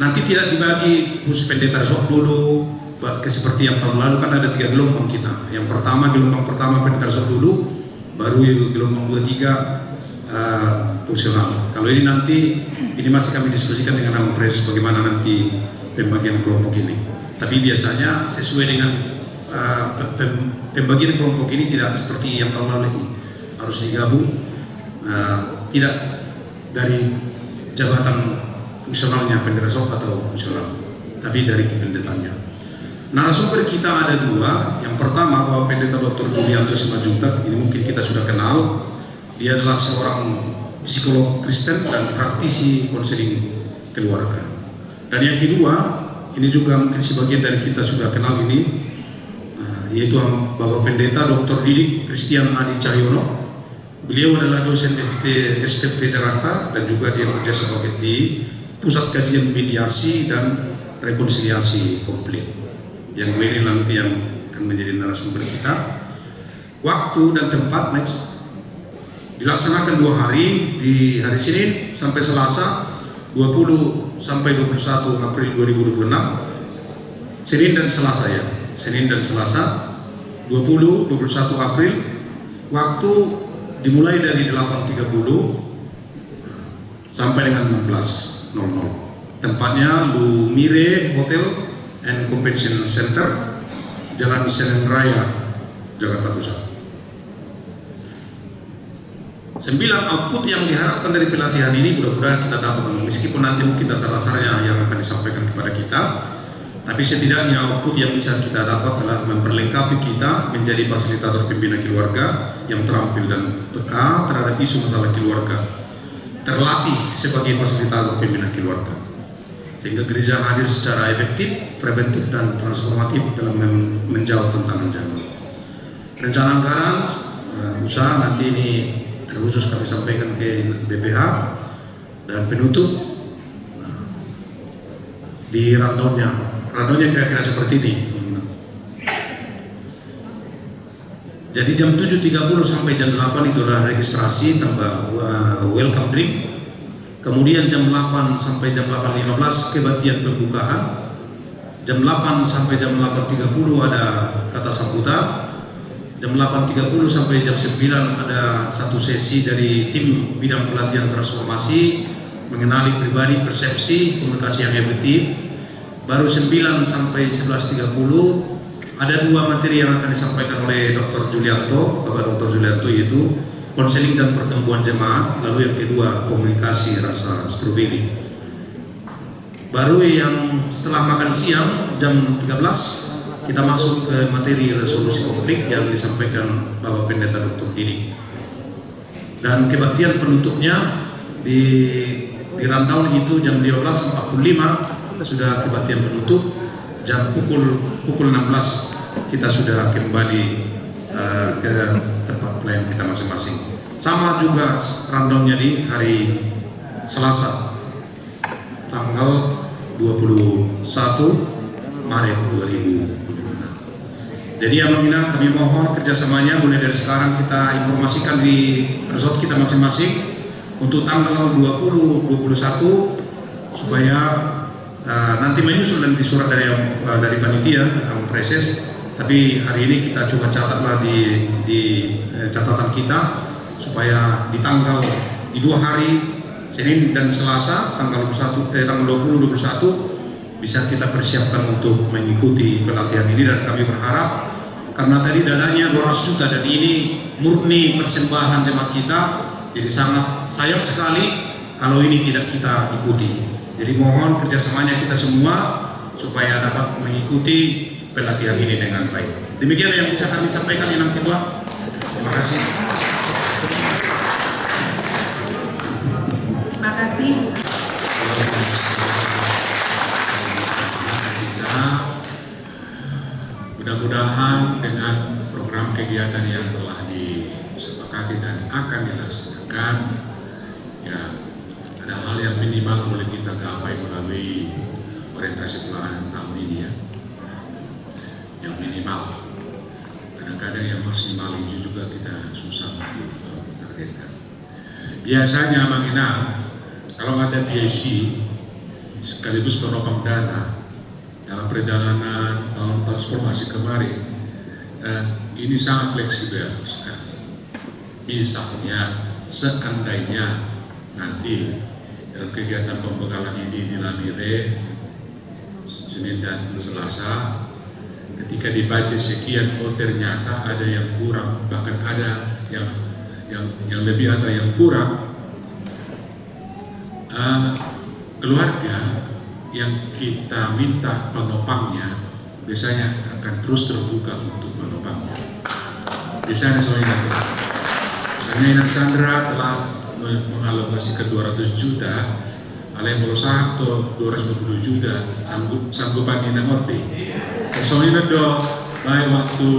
S6: nanti tidak dibagi khusus pendeta resort dulu, seperti yang tahun lalu kan ada 3 gelombang kita. Yang pertama gelombang pertama pendeta resort dulu, baru gelombang 2-3 fungsional. Kalau ini nanti ini masih kami diskusikan dengan Pres bagaimana nanti pembagian kelompok ini. Tapi biasanya sesuai dengan
S9: pembagian kelompok ini tidak seperti yang tahun lalu lagi, harus digabung, tidak dari jabatan fungsionalnya pendeta sok atau fungsional, tapi dari kependetaannya. Narasumber kita ada dua. Yang pertama Bapak Pendeta Dr. Julianto Simanjuntak, ini mungkin kita sudah kenal. Dia adalah seorang psikolog Kristen dan praktisi konseling keluarga. Dan yang kedua, ini juga mungkin sebagian dari kita sudah kenal ini, yaitu Bapak Pendeta Dr. Didik Christian Adi Cahyono. Beliau adalah dosen STFT Jakarta dan juga dia bekerja sebagai di Pusat Kajian Mediasi dan Rekonsiliasi Konflik. Yang ini nanti yang akan menjadi narasumber kita. Waktu dan tempat next dilaksanakan 2 hari, di hari Senin sampai Selasa 20 sampai 21 April 2026. Senin dan Selasa ya, Senin dan Selasa 20 21 April. Waktu dimulai dari 8.30 sampai dengan 16.00. Tempatnya Lumire Hotel and Convention Center, Jalan Senen Raya, Jakarta Pusat. 9 output yang diharapkan dari pelatihan ini mudah-mudahan kita dapat, meskipun nanti mungkin dasar-dasarnya yang akan disampaikan kepada kita, tapi setidaknya output yang bisa kita dapat adalah memperlengkapi kita menjadi fasilitator pembina keluarga yang terampil dan peka terhadap isu masalah keluarga, terlatih sebagai fasilitator pembina keluarga, sehingga gereja hadir secara efektif, preventif, dan transformatif dalam menjawab tantangan zaman. Rencana anggaran usaha nanti ini terkhusus kami sampaikan ke BPH, dan penutup di rundownnya kira-kira seperti ini. Jadi jam 7.30 sampai jam 8 itu adalah registrasi tambah welcome drink. Kemudian jam 8 sampai jam 8.15 kebaktian pembukaan. Jam 8 sampai jam 8.30 ada kata sambutan. Jam 8.30 sampai jam 9 ada satu sesi dari tim bidang pelatihan transformasi mengenali pribadi, persepsi, komunikasi yang efektif. Baru 9 sampai 11.30 ada 2 materi yang akan disampaikan oleh Dr. Julianto, Bapak Dr. Julianto, yaitu konseling dan pertumbuhan jemaat, lalu yang kedua komunikasi rasa stroberi. Baru yang setelah makan siang jam 13 kita masuk ke materi resolusi konflik yang disampaikan Bapak Pendeta Dr. Didik. Dan kebaktian penutupnya di rundown itu jam 15.45 sudah kebaktian penutup. Jam pukul 16 kita sudah kembali ke tempat pelayan kita masing-masing. Sama juga rundownnya di hari Selasa tanggal 21 Maret 2026. Jadi Alhamdulillah kami mohon kerjasamanya mulai dari sekarang kita informasikan di resort kita masing-masing untuk tanggal 20-21 supaya nanti menyusul nanti surat dari panitia preses. Tapi hari ini kita coba catatlah di catatan kita supaya di 2 hari Senin dan Selasa tanggal 20-21 bisa kita persiapkan untuk mengikuti pelatihan ini. Dan kami berharap karena tadi dananya 200 juta dan ini murni persembahan jemaat kita, jadi sangat sayang sekali kalau ini tidak kita ikuti. Jadi mohon kerjasamanya kita semua supaya dapat mengikuti pelatihan ini dengan baik. Demikian yang bisa kami sampaikan Inang Ketua. Terima kasih.
S3: Terima kasih.
S6: Mudah-mudahan dengan program kegiatan yang telah disepakati dan akan dilaksanakan, ya ada hal yang minimal boleh kita gapai melalui orientasi pelayanan tahun ini ya. Yang minimal, kadang-kadang yang maksimal itu juga kita susah untuk targetkan. Biasanya Bang Ina, kalau ada PIC sekaligus penopang dana dalam perjalanan tahun transformasi kemarin, ini sangat fleksibel sekali. Misalnya, seandainya nanti dalam kegiatan pembekalan ini di Lamire Senin dan Selasa, ketika dibaca sekian, oh ternyata ada yang kurang, bahkan ada yang lebih atau yang kurang. Keluarga yang kita minta penopangnya biasanya akan terus terbuka untuk menopangnya. Biasanya soalnya misalnya Inak Sandra telah mengalokasikan 200 juta, Alem Bolosakto 250 juta, sanggupan Inak Orde. Soalnya dong, baik waktu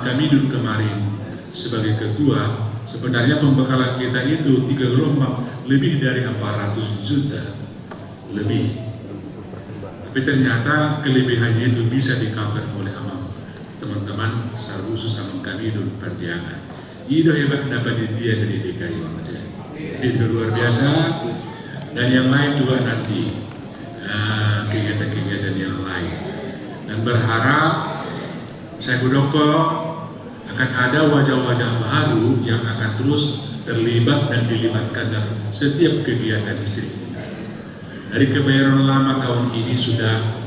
S6: kami dulu kemarin sebagai ketua, sebenarnya pembekalan kita itu 3 gelombang lebih dari 400 juta lebih. Tapi ternyata kelebihannya itu bisa di-cover oleh teman-teman secara khusus Amang kami dulu Pardiangan. Itu hebat dapat dia dari DKI Wangja. Itu luar biasa. Dan yang lain juga nanti kegiatan-kegiatan yang lain. Dan berharap saya Budoko akan ada wajah-wajah baru yang akan terus terlibat dan dilibatkan dalam setiap kegiatan distrik. Dari Kebayoran Lama tahun ini sudah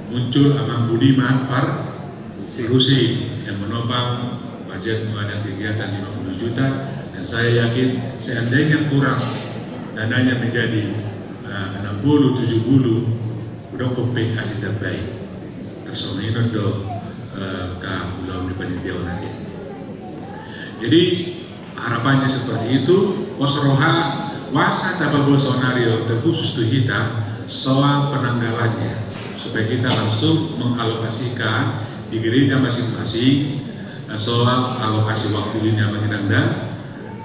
S6: muncul Amang Budiman Rusi yang menopang budget menghadap kegiatan 50 juta, dan saya yakin seandainya kurang dananya menjadi 60-70 udah kompeng kasih terbaik personil do ka ulam di panitia nanti. Jadi harapannya seperti itu. Wasroha wasa taba Bolsonaro terkhusus tuh kita soal penanggalannya supaya kita langsung mengalokasikan di gereja masing-masing soal alokasi waktu ini yang menyenangkan.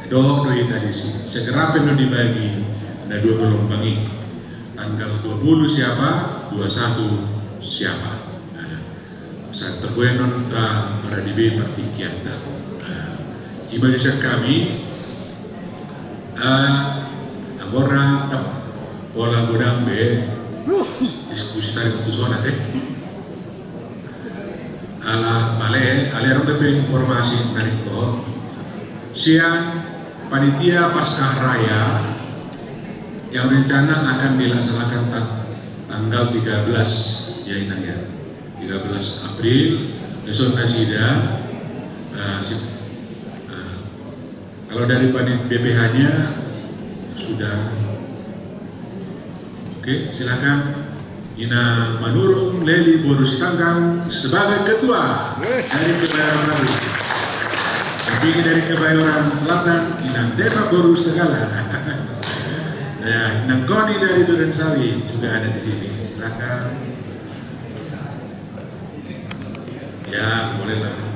S6: Doa tadi sih segera penuh dibagi ada 2 gelombang ini. Tanggal 20 siapa, 21 siapa. Saat terbuenon para dibe partikian ibadah kami agora pola godang be diskusi tarik putusan teh ala male rom DP informasi dari ko siang panitia Paskah Raya yang rencana akan dilaksanakan tanggal 13 ya inang ya 13 April besok nasida. Kalau dari panitia BPH-nya sudah oke, silakan Ina Manurung Leli Borusitanggang sebagai ketua dari Kebayoran Baru. Tapi dari Kebayoran Selatan Ina Dema Borus Segala. Ya, Ina Koni dari Durensawi juga ada di sini. Silakan. Ya, bolehlah.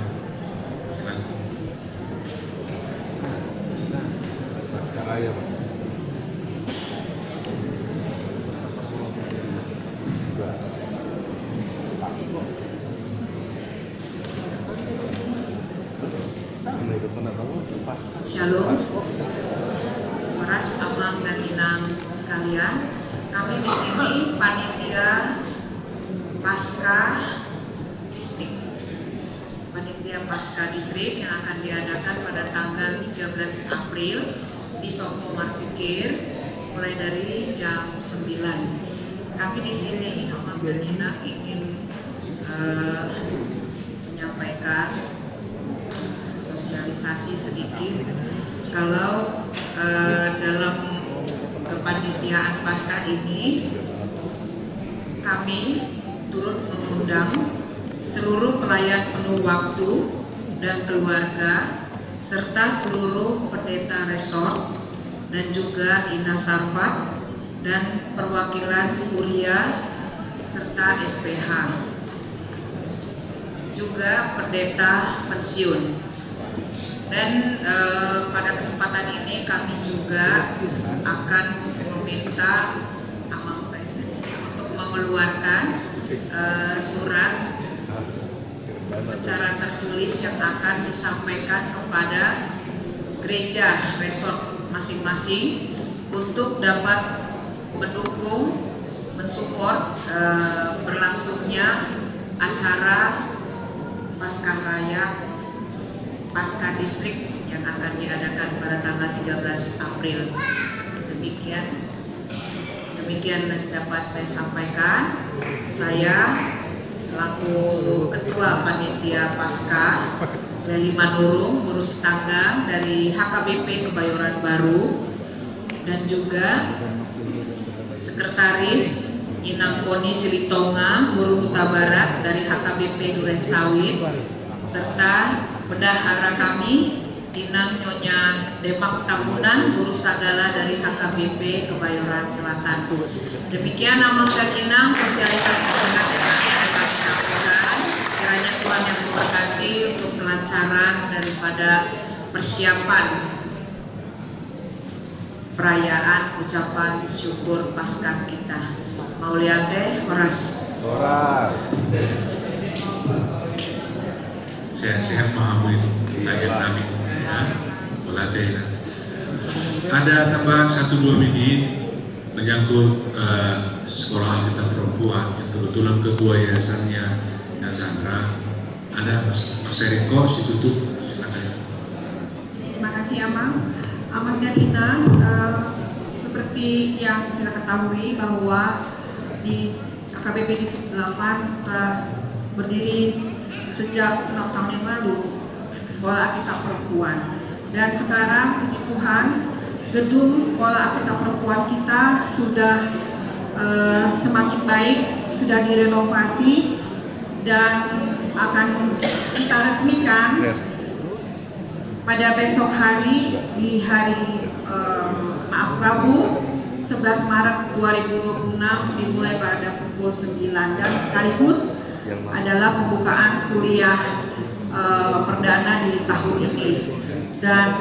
S3: Shalom, Waras, Amang dan Inang sekalian. Kami di sini panitia Paskah Distrik. Panitia Paskah Distrik yang akan diadakan pada tanggal 13 April di Soko Marpikir mulai dari jam 9. Kami di sini Amang dan Inang ingin menyampaikan sosialisasi sedikit kalau dalam kepanitiaan Paskah ini kami turut mengundang seluruh pelayan penuh waktu dan keluarga serta seluruh pendeta resort dan juga Ina Sarfat dan perwakilan Kuria serta SPH, juga pendeta pensiun. Dan pada kesempatan ini kami juga akan meminta Amang Presiden untuk mengeluarkan surat secara tertulis yang akan disampaikan kepada gereja resort masing-masing untuk dapat mendukung, mensupport berlangsungnya acara Paskah Raya Paskah Distrik yang akan diadakan pada tanggal 13 April. Demikian dapat saya sampaikan. Saya selaku Ketua Panitia Pasca, Leli Manurung, Guru Sitanggang dari HKBP Kebayoran Baru, dan juga Sekretaris Inang Poni Silitonga, Guru Huta Barat dari HKBP Duren Sawit, serta bendahara kami Inang Nyonya Demak Tambunan, Guru Sagala dari HKBP Kebayoran Selatan. Demikian Amang dan Inang sosialisasi singkat yang kami sampaikan. Kiranya Tuhan yang memberkati untuk kelancaran daripada persiapan perayaan ucapan syukur Paskah kita. Mauliate Horas.
S6: Saya memahami tayang kami. Ada tambahan 1-2 menit menyangkut sekolah kita perempuan yang kebetulan ketua yayasannya dan Sandra. Ada Mas Eriko, si tutup, silakan.
S3: Terima kasih Amang dan Inang. Seperti yang kita ketahui bahwa di AKBP Distrik 8 telah berdiri sejak 6 tahun yang lalu sekolah Alkitab perempuan, dan sekarang puji Tuhan gedung sekolah Alkitab perempuan kita sudah semakin baik, sudah direnovasi dan akan kita resmikan pada besok hari di hari Rabu 11 Maret 2026 dimulai pada pukul 9, dan sekaligus adalah pembukaan kuliah perdana di tahun ini. Dan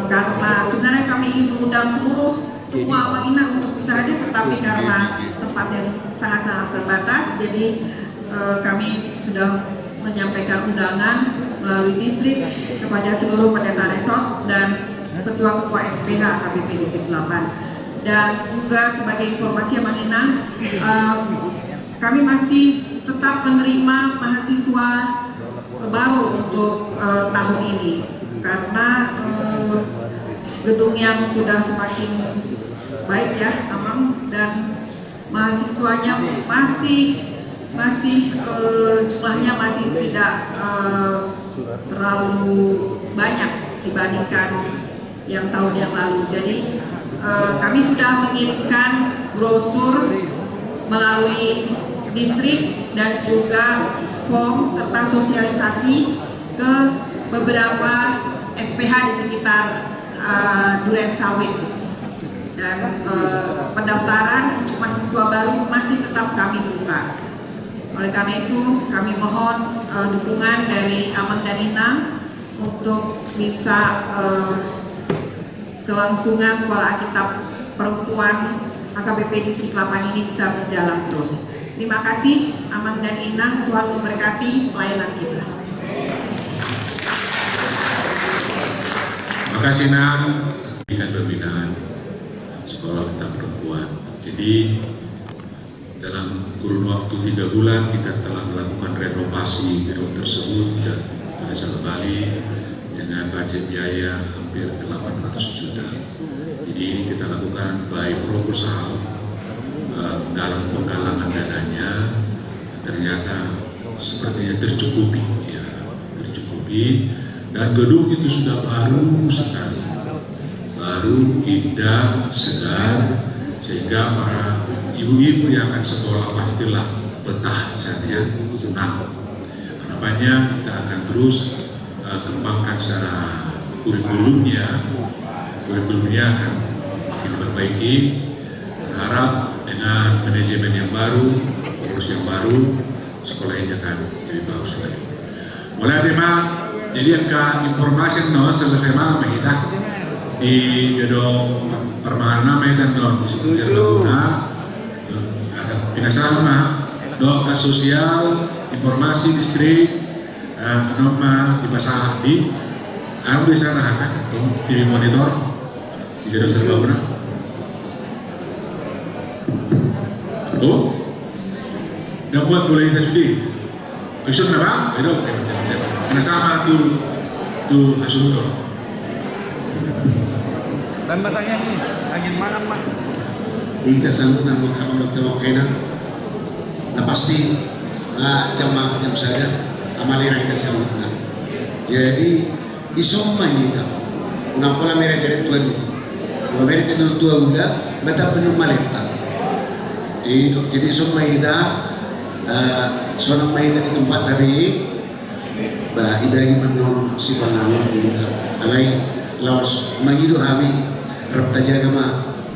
S3: karena sebenarnya kami ingin mengundang semua Amang Inang untuk bisa hadir, tetapi karena tempat yang sangat-sangat terbatas, jadi kami sudah menyampaikan undangan melalui distrik kepada seluruh pendeta resort dan ketua-ketua SPH AKBP Distrik 8. Dan juga sebagai informasi Amang Inang, kami masih tetap menerima mahasiswa baru untuk tahun ini karena gedung yang sudah semakin baik ya Amang, dan mahasiswanya masih jumlahnya masih tidak terlalu banyak dibandingkan yang tahun yang lalu. Jadi kami sudah mengirimkan brosur melalui distrik dan juga form serta sosialisasi ke beberapa SPH di sekitar Duren Sawit, dan pendaftaran untuk mahasiswa baru masih tetap kami buka. Oleh karena itu kami mohon dukungan dari Amang dan Inang untuk bisa kelangsungan sekolah Alkitab perempuan AKBP Distrik 8 ini bisa berjalan terus. Terima kasih Amang dan Inang, Tuhan memberkati pelayanan kita.
S6: Terima kasih Nang, dengan pembinaan sekolah kita perempuan. Jadi dalam kurun waktu 3 bulan kita telah melakukan renovasi gedung tersebut dan terasa kembali dengan budget biaya hampir 800 juta. Jadi ini kita lakukan by proposal, dalam penggalangan dananya ternyata sepertinya tercukupi, dan gedung itu sudah baru sekali, baru indah, segar, sehingga para ibu-ibu yang akan sekolah pastilah betah saja, senang. Harapannya kita akan terus kembangkan secara kurikulumnya akan diperbaiki. Berharap dengan manajemen yang baru, pengurus yang baru, sekolah ini akan lebih bagus lagi. Mulai tema, jadi angka informasi selesai malam kita di gedung permana medan di sekitar Laguna. Pinasama, doa sosial, informasi distrik, nomor di pasar di, anu di sana kan, TV monitor di gedung Laguna. Oh, dan buat boleh kita sudi. Usung nama, itu oke mantap. Pinasama tu hasutor.
S10: Dan bertanya nih, angin mana Pak?
S9: Di kita sanggup nak magkakang magtawag kay na pasti
S11: jam saja amalera kita selalu. Jadi isomma kita unapola mere dari tuan mere tenu tua udah mata penuh maleta. Jadi isomma kita sonang maita di tempat tadi idagi menon si pangangon kita alai laos magido kami rap jaga ma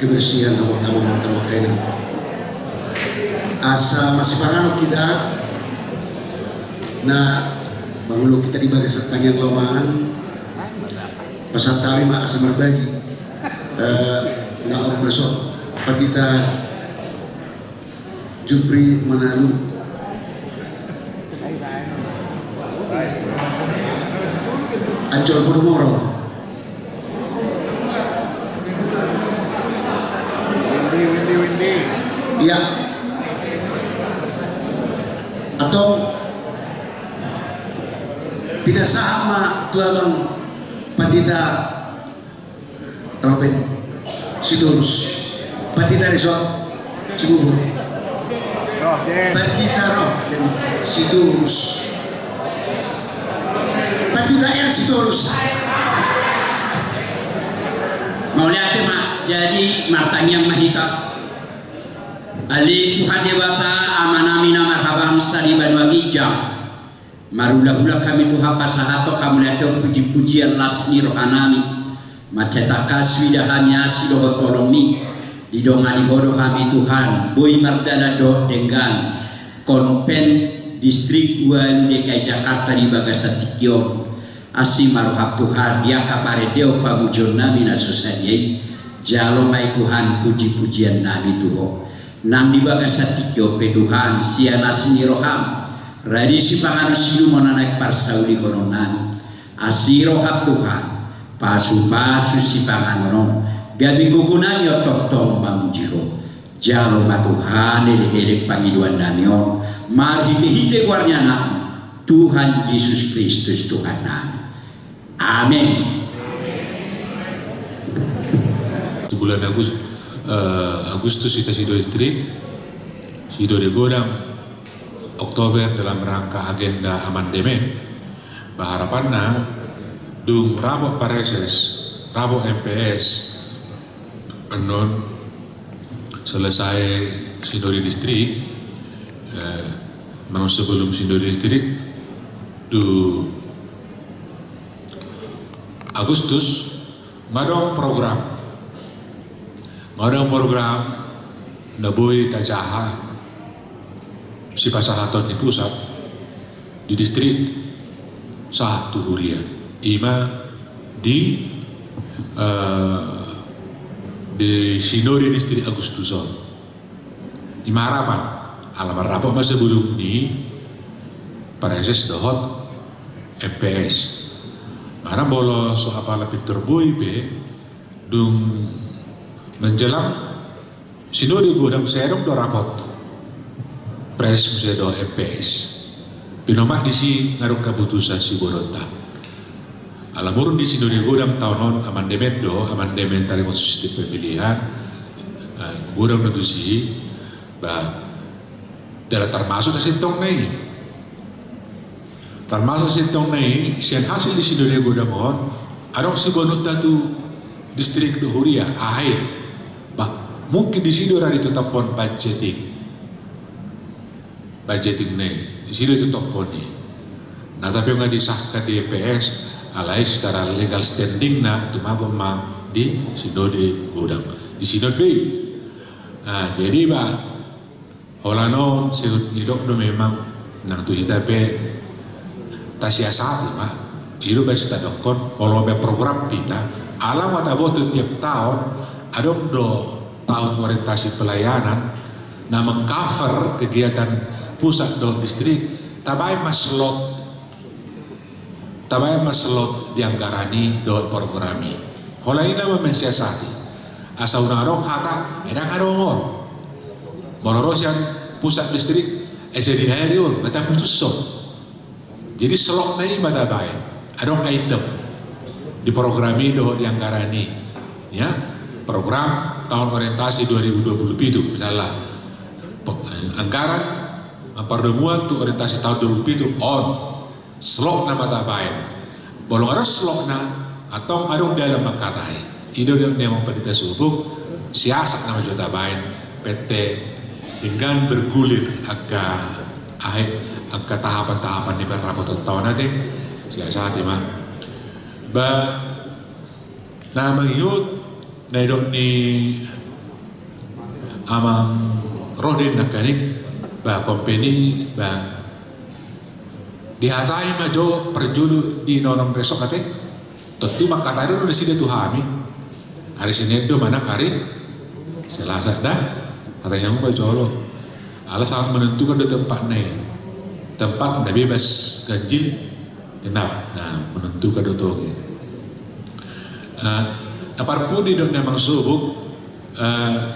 S11: kebersihan awak kamu kaina asa masih pangangon kita na bangulo kita di bagai sertang yang lomaan pasatari ma asa berbagi na om bersok pagita Jupri Manalu Ancol Podomoro Windy iya atau pinasama tuagang Pandita Robin Sitorus Pandita Resort Cibubur Pandita Robin Sitorus Pandita R. Sitorus
S12: mau lihat mak jadi martanyang mahita ali Tuhan dewata amanamina marhabam saliban wagijam marula-hula kami Tuhan pasahato kamu lihat puji-pujian lasni rohanami macetaka swidahanya sidoho tolongmi didongani hodo kami Tuhan boy mardala do dengan konpen distrik Walu DKI Jakarta di Bagasatikyo asi maruhap Tuhan dia kapare deo pamujon nami nasusadiai jalo mai Tuhan puji-pujian nami Tuhan nang di Bagasatikyo pe Tuhan siana sini roham radi si pangano silu monanak parsauli kono nami asi rohap Tuhan pasu-pasu si pangano gabi gugunan yo tok-tok mamujiro jalo ma Tuhan elek-elek pangiduan nami on marhite-hite warnya nami Tuhan Yesus Kristus Tuhan nami amin.
S6: Bulan Agustus kita Sido Distrik, Sido de Godang, Oktober dalam rangka agenda amandemen. Harapannya dung Rabo Pareses, Rabo MPS, anon selesai Sido Distrik, manusia sebelum Sido Distrik, du Agustus ngadong program na boy tajaha si pasahaton di pusat di distrik satu Huria ima di Sinori distrik Agustuson ima harapan alamar rapok masa sebelum ni Pareses dohot MPS mana bolo so apala Peter Boy be dung menjelang Sinori Godang serong do rapot pres do MPS pinomah disi ngaruk keputusan si Borota alamurun di Sinori Godang tahun amandemen tarik sistem pemilihan Godang do si bah dalam termasuk na sintong na ini termasuk sintong na ini sian hasil di Sinori Godang on adong si Bonota tu distrik do Huria akhir bah mungkin di sini orang ditetapkan budgeting nih di sini ditetapkan nih nah tapi nggak disahkan di EPS alai secara legal standing nah itu mah di Sinode Godang di Sinode nah jadi bah holano sehut nidok do memang nang tu kita pe tasiasati mah itu best tadokon kalau be program kita alam watabo tiap tahun adong do tahun orientasi pelayanan na mengcover kegiatan pusat do distrik tabay maslot dianggarani do programi holaina mensiasati asa unarong hata edang arongon monorosian pusat distrik esedi harion kata putuson jadi slot nai matabay adong item di programi do dianggarani ya program tahun orientasi 2020 itu misalnya anggaran memperdemuan tu orientasi tahun 2000 itu on slok nama tabain bolong ada slok na atau adong dalam makatai itu dia memperita subuk siasat nama juta bain PT dengan bergulir agak tahapan-tahapan di beberapa tahun nanti siasat imam nama yud naidok ni amang rodin nakanik company dihatai majo perjulu di norong resok kate tentu makata itu udah sih tuh kami hari Senin do mana hari Selasa dah atau yang mau jolo Allah sangat menentukan di tempat dah bebas ganjil genap menentukan itu apapun di dunia memang subuk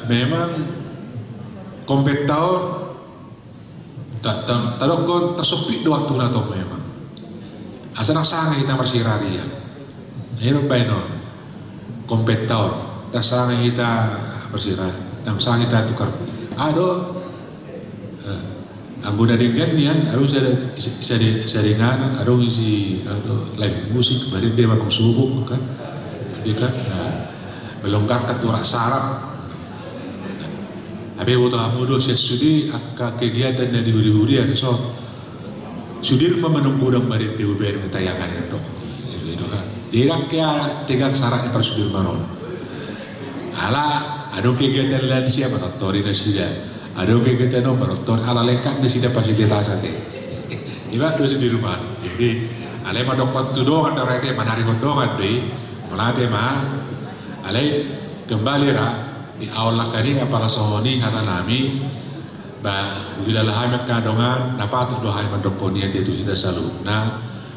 S6: memang kompetau Tadok tersepit dua waktu atau memang asal sangat kita bersirarian ini baik non kompetau dasar kita bersirar dan sangat kita tukar anggota dengan nian harus ada seringan ada isi live musik kemarin dia memang subuk kan dia kan melonggarkan orang sarap. Tapi waktu kamu do sesudi akka kegiatan yang dihuri-huri ada so sudir menunggu dan beri diuber tayangan itu kan tidak kaya tegang syaratnya per sudir manon ala ada kegiatan lain siapa notori nasida ada kegiatan notor ala lengkap nasida fasilitas ate iba do di rumah jadi ala madokon tu do kan dorete manari gondongan deh melate mah ala kembali ra di awal kali para sohoni kata nami bila lahai makadongan dapat dohai mandokoni itu kita selalu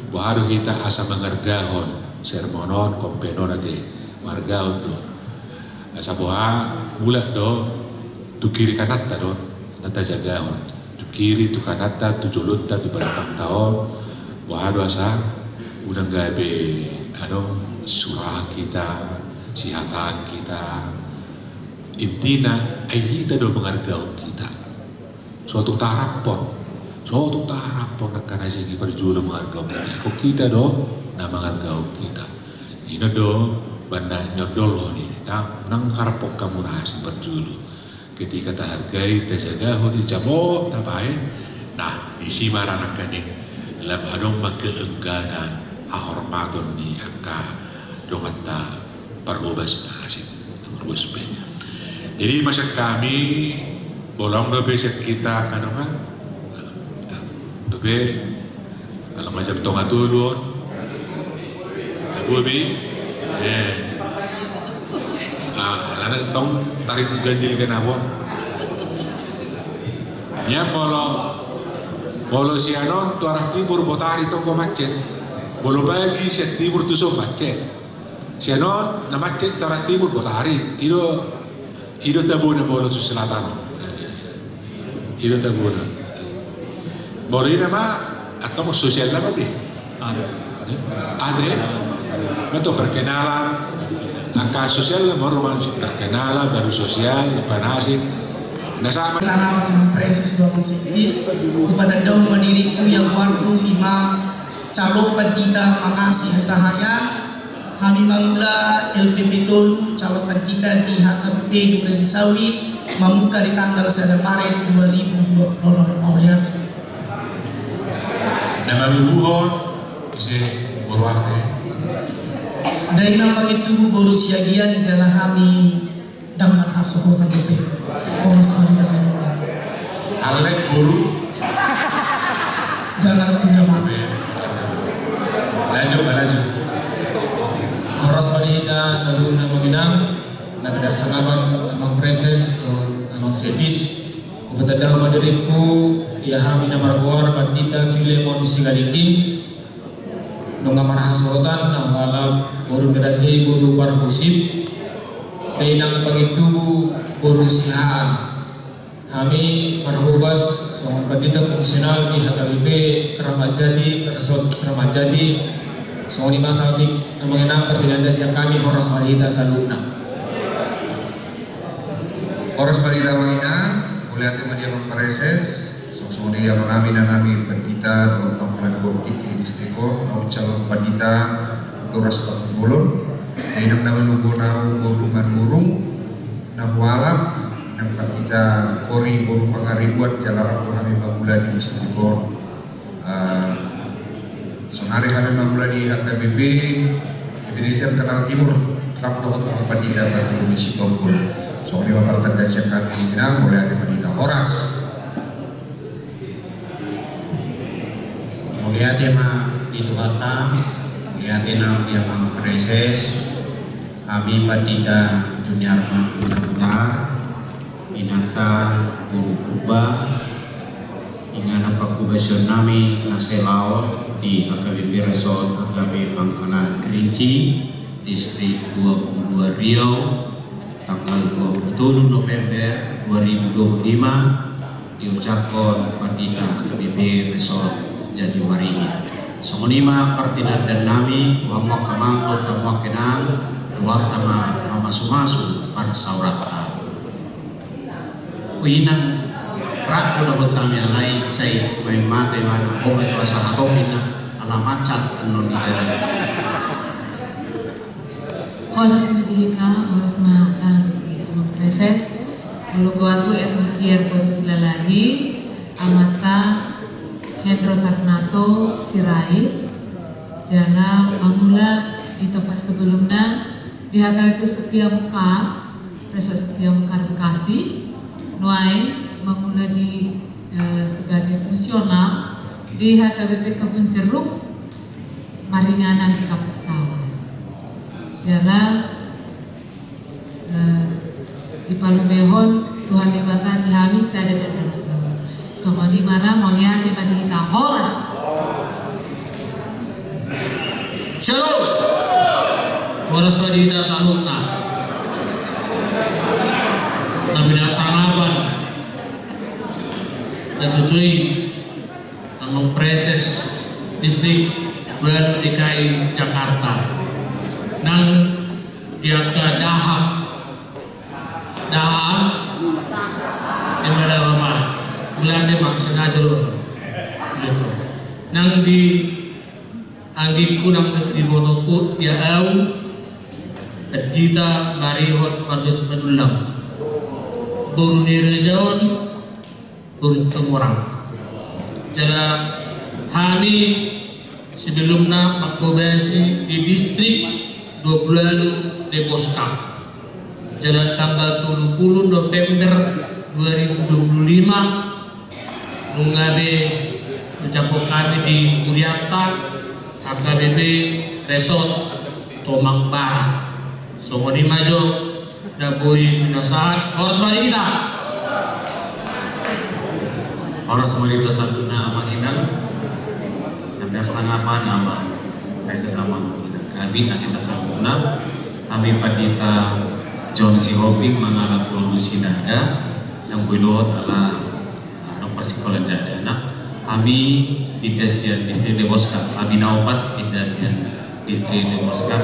S6: baru kita asa mengergahon sermonon kompenon nanti margaon do asa boha bulat do tu kiri kanata do nata jagahon tu kiri tu kanata tu jolutta di belakang tahun baru asa udang gabe surah kita sihatan kita intina kita do mengargau kita suatu tarapon akan aja kita berjuang mengargau kita kok kita do na mengargau kita ini do banda nyodolo ni nang karpok kamu nasi berjuang ketika tak hargai terjaga hodi jamo tabain isi marana kaning lam adong makeengganan hahormaton ni angka dongata parubas nasi terus banyak. Jadi masa kami bolong dobe kita kanongan dobe kalau macam tonga tudun bobi lana tong tarik ganjil kenapa nya bolo sianon tu arah timur botari tonggo macet bolo bagi si timur tu so macet sianon na macet tu arah timur botari Ido tabuna bolo su selatan. Ido tabuna. Bolo ini mah atau sosial apa ti? Ada. Betul perkenalan. Angka sosial mau perkenalan baru sosial bukan asing. Sama
S13: proses doang sedis kepada daun mandiriku yang wardu lima calon pendita makasih tahaya kami mengula LPP Tolu calon kita di HKBP Duren Sawit membuka di tanggal 1 Maret 2020
S6: Nama buruhon isi buruhate.
S13: Dari nama itu boru siagian jalan kami dan berhasuh HKBP Polres Maria Zanura.
S6: Alek boru
S13: jangan penyelamat.
S6: Lanjut.
S14: Horas Marita selalu nama Minang, nama Darsanaban, nama Preses, nama Sepis, Upatadah Maderiku, Yahami nama Marbuar, Pandita Silemon Sigaliki, Nunga Marhasotan, Nama Boru Nerazi, Boru Parhusip, Penang Pagitubu, Boru Sihaan, Kami Marhubas, Sohon Pandita Fungsional di HKBP Keramajati, Resort Keramajati, Sohon Ima Sautik, mengenang pertindakan yang kami Horas Marita Saluna.
S15: Horas Marita mengenang, mulai media mempreses, Kemudian nami pendita do pampulan bukti di distriko au calon pendita Toras Tapulun inang nama nugo nau burungan burung nahwalam inang pendita Kori buru pangaribuan jalaran kami pampulan di distriko sonari kami pampulan di HKBP Indonesia Kanal Timur Rapdohot pendita berdiri si Tompul soalnya bapak terdasar kami bilang mulai ada pendita Horas
S7: Mulia tema itu kata, mulia tema yang preses, kami pendita Junior Manputar, Inata Guru Kuba, dengan apa kubasion nami naselao di HKBP Resort HKB Pangkalan Kerinci, distrik 22 Riau, tanggal 27 November 2025 diucapkan pendita HKBP Resort Jatiwaringin. Semunima pertinan dan nami wamok kamangkot tamok kenang luar tama mamasu-masu par saurata. Uinang raku na hutami alai say may mate mana o mato asa hatopina alamacat non ilan.
S16: Oras medihita, oras lagi amang preses. Kalau buatku mikir baru silalahi amata Hendro Tarnato Sirait jana mamula di tempat sebelumnya di HKBP Setia Mekar Resort Setia Mekar Bekasi Nuai mamula di sebagai fungsional di HKBP Kebun Jeruk Maringanan di Kampung Sawah jala di Palu Behon Tuhan Dewata di Hamis ada dan sama di mana maunya di kita Horas.
S14: Shalom. Horas Padita Salutna. Nabida sangapan. Natutui among preses distrik Baru DKI Jakarta. Nang diangka daham di mana mama mulai mak sengaja loh gitu nang di anggiku nang di botoku ya au adita marihot warga sebenulang baru nirejaun baru orang jala hani sebelumnya makobasi di distrik 20 Deboska jalan tanggal 30 November 2025 nungabe ucapo kami di Uriata HKBP Resort Tomang Barat Somoni Majo Dabui Minasahat Horas Marita Satuna Amang Inang Nandar Sangapan Amang Reses Amang kami kita Satuna kami Padita John Sihobing mengalami produksi nada yang belum adalah sekolah dan anak kami Pidasian Distrik Deboska kami naupat Pidasian Distrik Deboska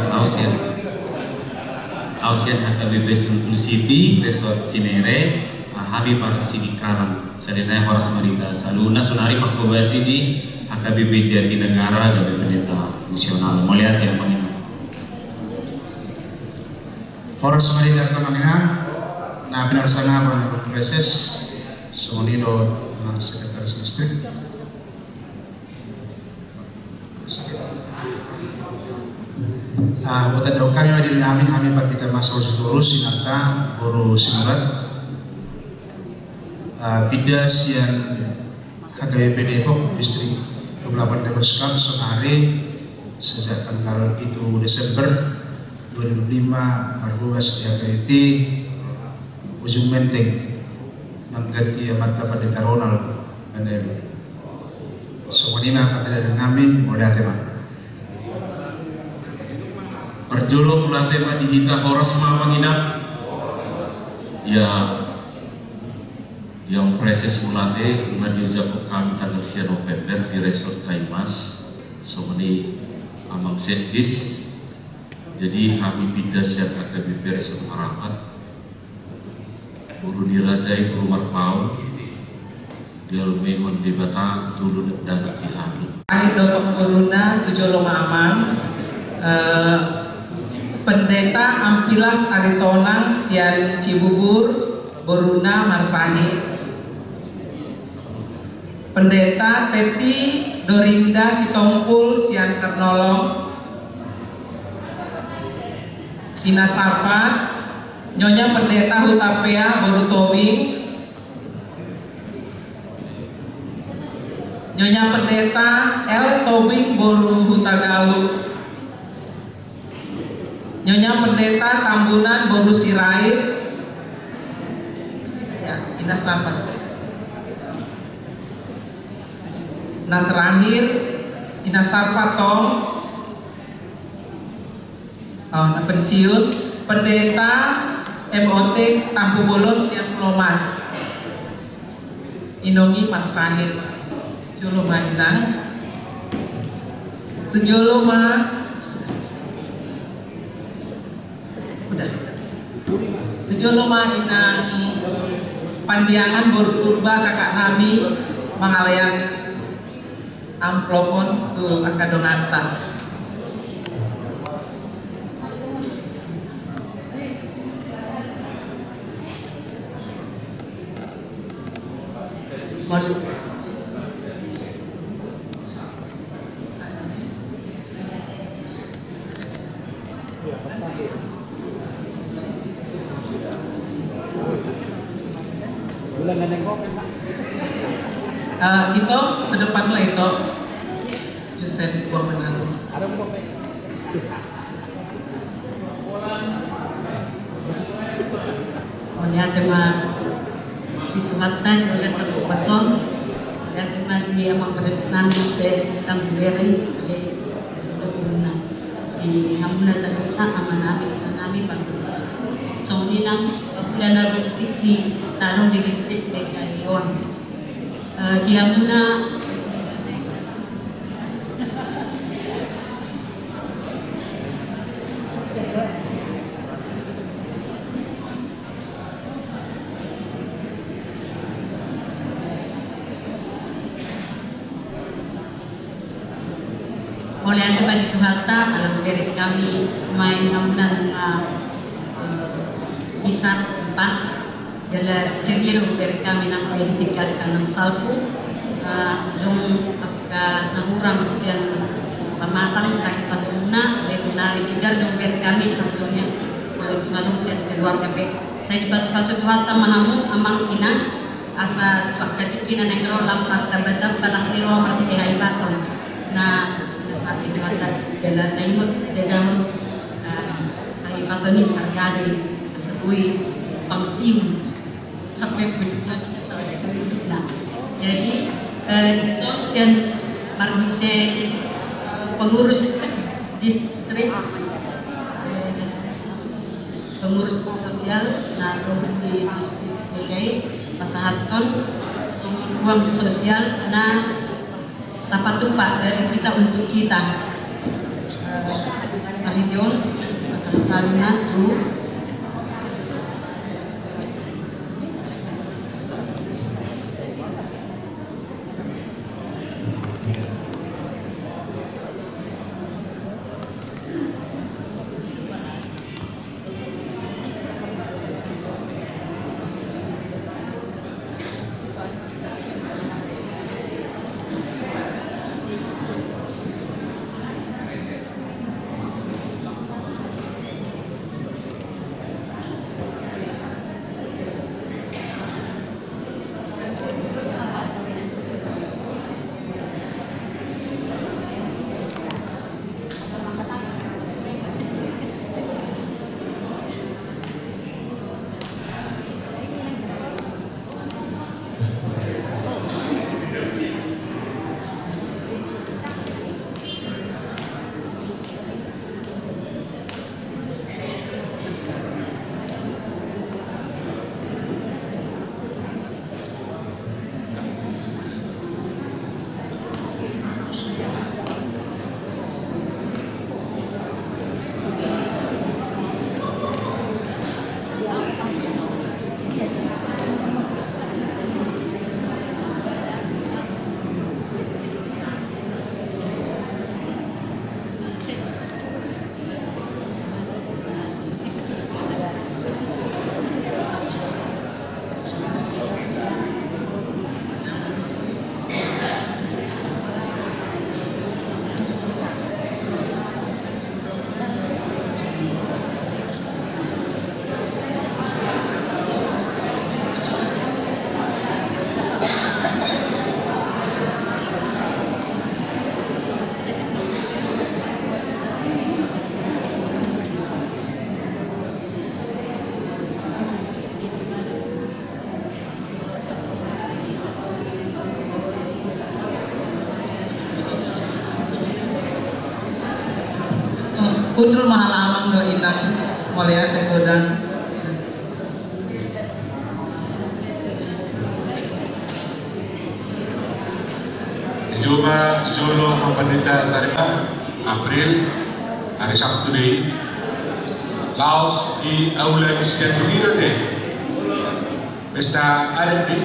S14: Ausian HKBP Sentul City Resort Cinere kami para Sidikaran sedena Horas Marita Saluna Sunari Makobasi di HKBP Jatinegara dan pendeta fungsional melihat yang mengingat
S15: Horas Marita Kamanginang nah benar sana pada proses Sonido Sekretaris Distrik buat doa kami wajib kami kita masuk seturus sinata guru sinurat Pidas yang HKBP Depok Distrik 28 Deboskam senari sejak tanggal itu Desember 2005 merubah di HKBP Ujung Menteng mengganti mata Pendeta Ronald Bandel. Semua ini kata dari kami oleh tema.
S2: Perjolo tema dihita Horas Mamanginap. Ya, yang preses mulate diucap kami tanggal 9 November di Resort Kaimas. Someni amang setdis. Jadi kami pindah siap HKBP Resort Marapat. Buru dirajai keluar pau
S7: dia lebih dibata turun dan dihami.
S13: Akhir Dr. Boruna Tujoloma Aman, Pendeta Ampilas Aritonang Sian Cibubur Boruna Marsahi, Pendeta Teti Dorinda Sitompul Sian Kernolong, Ina Sarfat, Nyonya Pendeta Hutapea Borutowing, Nyonya Pendeta L. Tobing Boru Hutagalu, Nyonya Pendeta Tambunan Boru Sirait, ya, Ina Sarfat. Nah terakhir Ina Sarpatong, nah pensiun Pendeta MOT Tampu Bolon Siap Lomas Inongi Marsahid Juloma Inang Tujoloma udah Tujoloma Inang Pandiangan Boru Purba Kakak Nami Mangalayan amplopon tu akadongata. Itu ke depan lah itu Joseph buang menang.
S4: Oleh tema dituhatkan oleh satu pasong, oleh tema di amang keresan ke tamberen oleh seluruh guna di hamna sabita amanami bantu. So ninang bulan lalu tiki tanong di distrik Dekayon. Di hamna oleh anda bagi Tuhalta alam beri kami main hamna isar pas jala ceriru beri kami nak ditingkatkan ng salpu dong apka nangurang siang pamatang kahit pasuna desunari sigar dong beri kami langsungnya ngadong siang keluarga be saya dipasuk-pasuk Tuhalta mahamu amang ina asa pagkatikinan ng karo lampar sabatam balas niro markitihay pasong na saat itu kata jalan taimut jadam ay pasoni kargadi asabui pangsiun sampai besar nah jadi di sosial marhite pengurus distrik pengurus sosial nah di distrik DKI pasahaton ruang sosial nah dapat tumpah dari kita untuk kita Marition masalah Karuna tuh
S13: Kudul mahal amang do inang mulia tegodan.
S6: Juma Jolo Pendeta Saripah April hari Sabtu deh Laos di aula di Sejantung itu deh pesta adat deh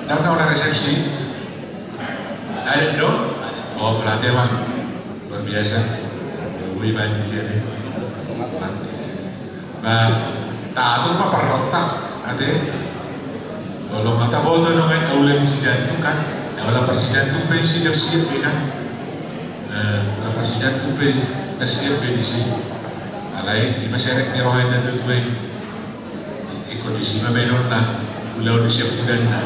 S6: dan oleh resepsi adat dong oh pelatih mah luar biasa gue bandi sih deh bah tak atur mah perrotak ade kalau mata boto dengan aula di Sejantung kan aula Persijantung pensi dah siap kan aula Persijantung pensi dah siap di sini alai di masyarakat ni rohan ada dua kondisi mabenon na ulau di siap udan na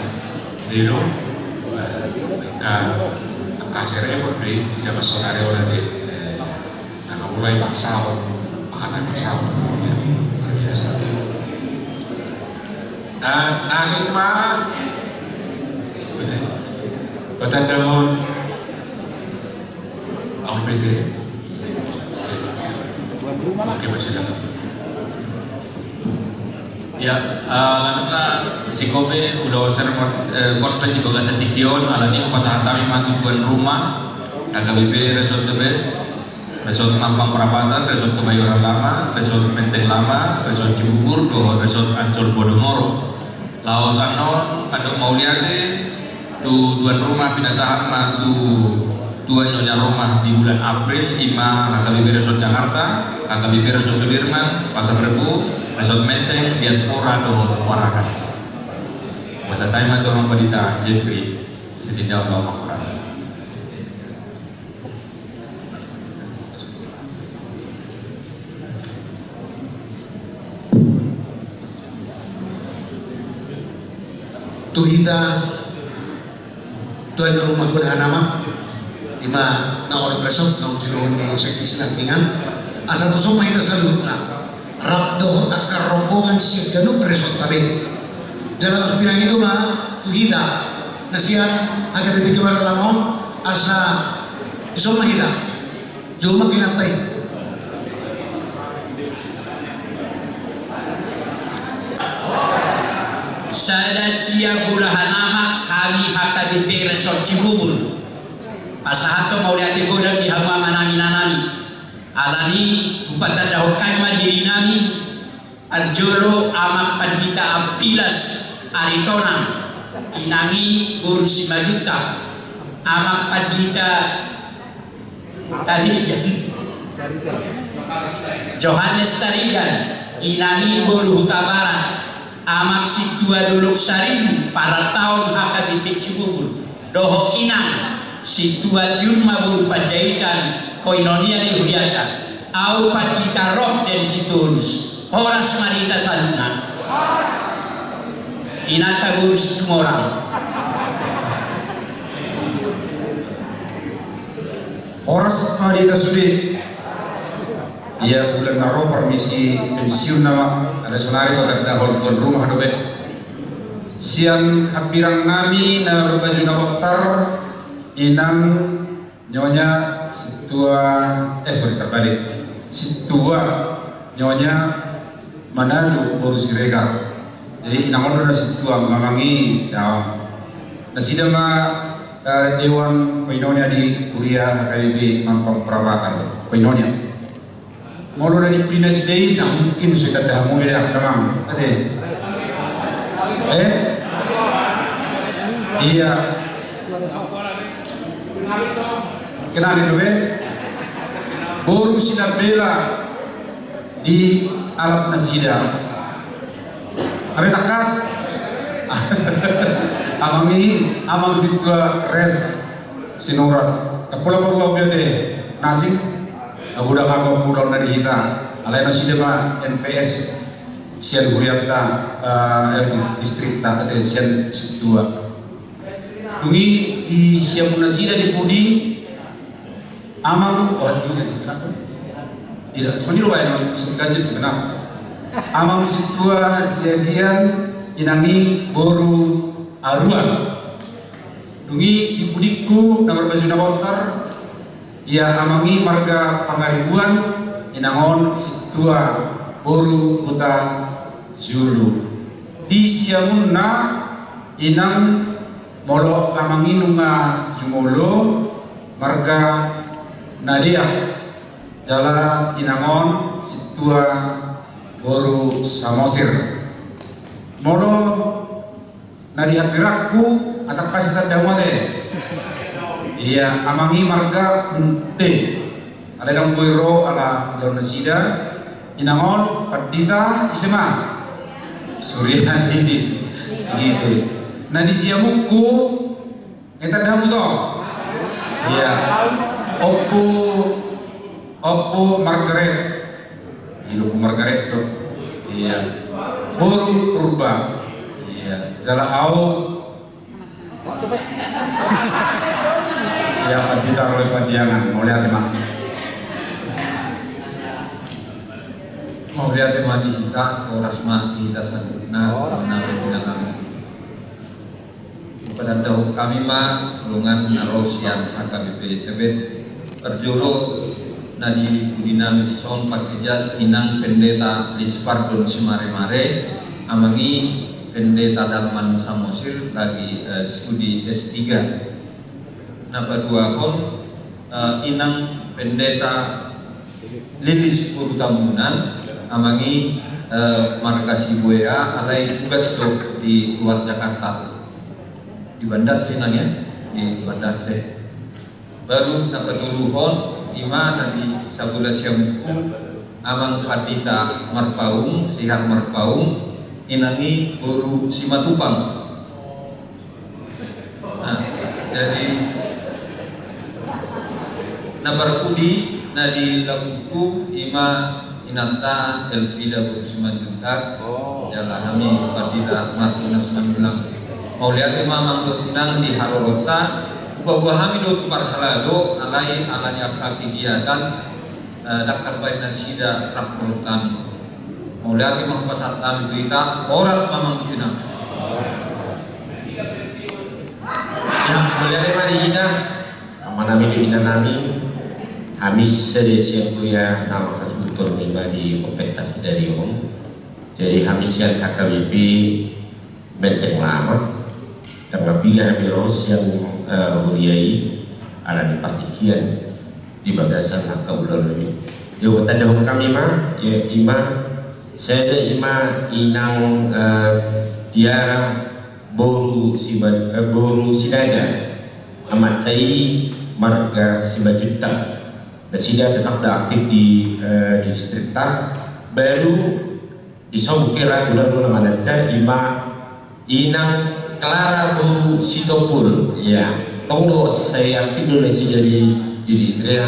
S6: dino ka seremon di jama sonare ola de na mulai pasal anak pasal ya biasa nasib mah betul dahon ang pwede oke masih dalam
S2: ya lanata si Kobe udah seremon konfeti bagasa tikion alani upasahan kami maju tuan rumah KBP Resort Tebet Resort Mampang Perapatan Resort Kebayoran Lama Resort Menteng Lama Resort Cibubur do Resort Ancol Podomoro Laos anon andok mauliate tu tuan rumah pinasahan mah tu tuan nyonya rumah di bulan April ima KBP Resort Jakarta KBP Resort Sudirman Pasar Rebo Resort Menteng Diaspora do Warakas masa time atau orang Pendeta Jeffrey setidaknya bawa Quran
S11: Tuhita tuan rumah berhanama lima na oleh presok na ujung ni sekis nampingan asal tu semua itu salut na rabdo takar rombongan siap januk presok tabe jalan terus bilang itu mah tuhita nasihat agak lebih keluar lamau asa isoma hita joma kinatai
S12: Sada siap bulahan nama kami HKBP Resort Cibubur pasahato mau lihat godan di hama manami alani upatan dahokai madiri nami Arjolo amak Pendeta Apilas Aritona inangi boru 5 juta amak Pendeta Tarigan Johannes Tarigan inangi boru Huta Barat amak situa dolok saribu para tahun HKBP Cibubur doho inang situa jurma buru panjaitan koinonia ni huriata au patita roh dan situlus horas marita saluna inata buru situmorang
S1: horas marita sudi ia bulan naro permisi pensiun nama ada sonari pada dahol tuan rumah dobe siang hampirang nami na berbaju nabotar inang nyonya situa terbalik situa nyonya Manado Boru Siregar jadi inang ondo da situa ngamangi daun na sidama Dewan Koinonia di kuliah HKBP Mampang Perapatan Koinonia Molo dari Purina Sidei, tak mungkin saya dah mau beda kamang, ada. Iya. Kenal itu Boru Sinar Bela di alat nasida. Abe takas. Amang situa res sinura. Kapula pagwa biade nasi. Abu dah ngaku pulau dari kita, alai nasi dema NPS sian Guriapta distrik tak ada sian dua. Dungi di sian munasida di Pudi, amang juga kenapa? Tidak, semuanya lupa yang sengaja kenapa? Amang situa siagian inangi boru aruan. Dungi di Pudiku nomor baju nabotar. Ia amangi marga Pangaribuan
S17: inangon situa boru kuta Zulu di siamunna inang molo lamanginunga jumolo marga Nadia jala inangon situa boru Samosir molo Nadia piraku atak kasih terdamate iya amangi marga Munte ada dang boiro ala Indonesia inangon padita isema Suryani segitu. Nah di siamuku kita damu toh iya Oppo Margaret hidup Margaret tuh iya boru purba iya zalaau ya padita oleh padiangan mau lihat emang mau lihat emang di kita oras mati kita saduna menaruh bina kami pada dahulu kami mah lungan narosian HKBP Tebet perjolo nadi budinami di son pakai jas inang pendeta Lispardon Simare-mare amangi pendeta Darman Samosir lagi studi S3 nah berdua kon inang pendeta Lilis Purutamunan amangi markas Ibuea alai tugas do di luar Jakarta di Bandar Cenanya di Bandar Cen baru napatuluhon ima nanti sabula siamuku amang padita marpaung sihar marpaung inangi guru Simatupang nah jadi nabarkudi nadi lakuku ima inanta Elvida guru Simajutak jala kami padita Martunas Mandulang mau lihat mamang dot nang di Harorota buah kami dot parhalado alai alanya kegiatan daktar bayi nasida rapor kami mau lihat mamang pasar kami berita oras mamang pinang
S7: ya mau lihat mari kita amanami di inanami habis sedesian kuliah nama kasutur niba di kompetasi dari jadi habis yang HKBP Benteng Lama dan ngabiga Hamiros yang huriai ala di partikian di bagasan hakabulan lebih jawatan dahulu kami mah ya ima saya ima inang dia boru sidaga amatai marga Sibajuta dan sida tetap aktif di distrik tak baru di Songkira bulan mananta ima inang Clara Boru Sitopul ya tonglo saya aktif Indonesia jadi di distrik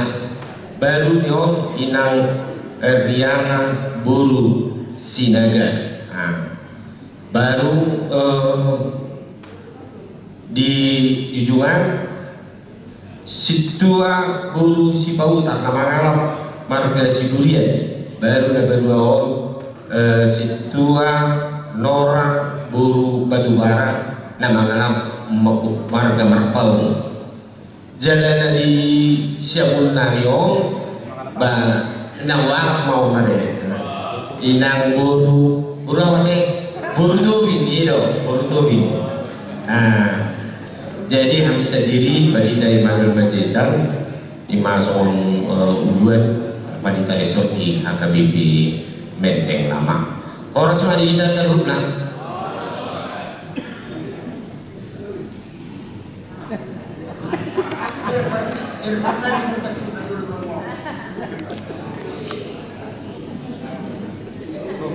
S7: baru nyo inang Riana Boru Sinaga baru di Jujuan Situa Boru Sipau tak nama ngalam marga Siburian baru na berdua Situa Nora Boru Batubara nama ngalam marga Marpau jalan di Siapun Nariong ba nawalak mau mare inang boru awane boru tobin itu boru tobin jadi kami sendiri badita Immanuel Majedang dimasuk uduan badita resort di HKBP Menteng Lama koras badita serupna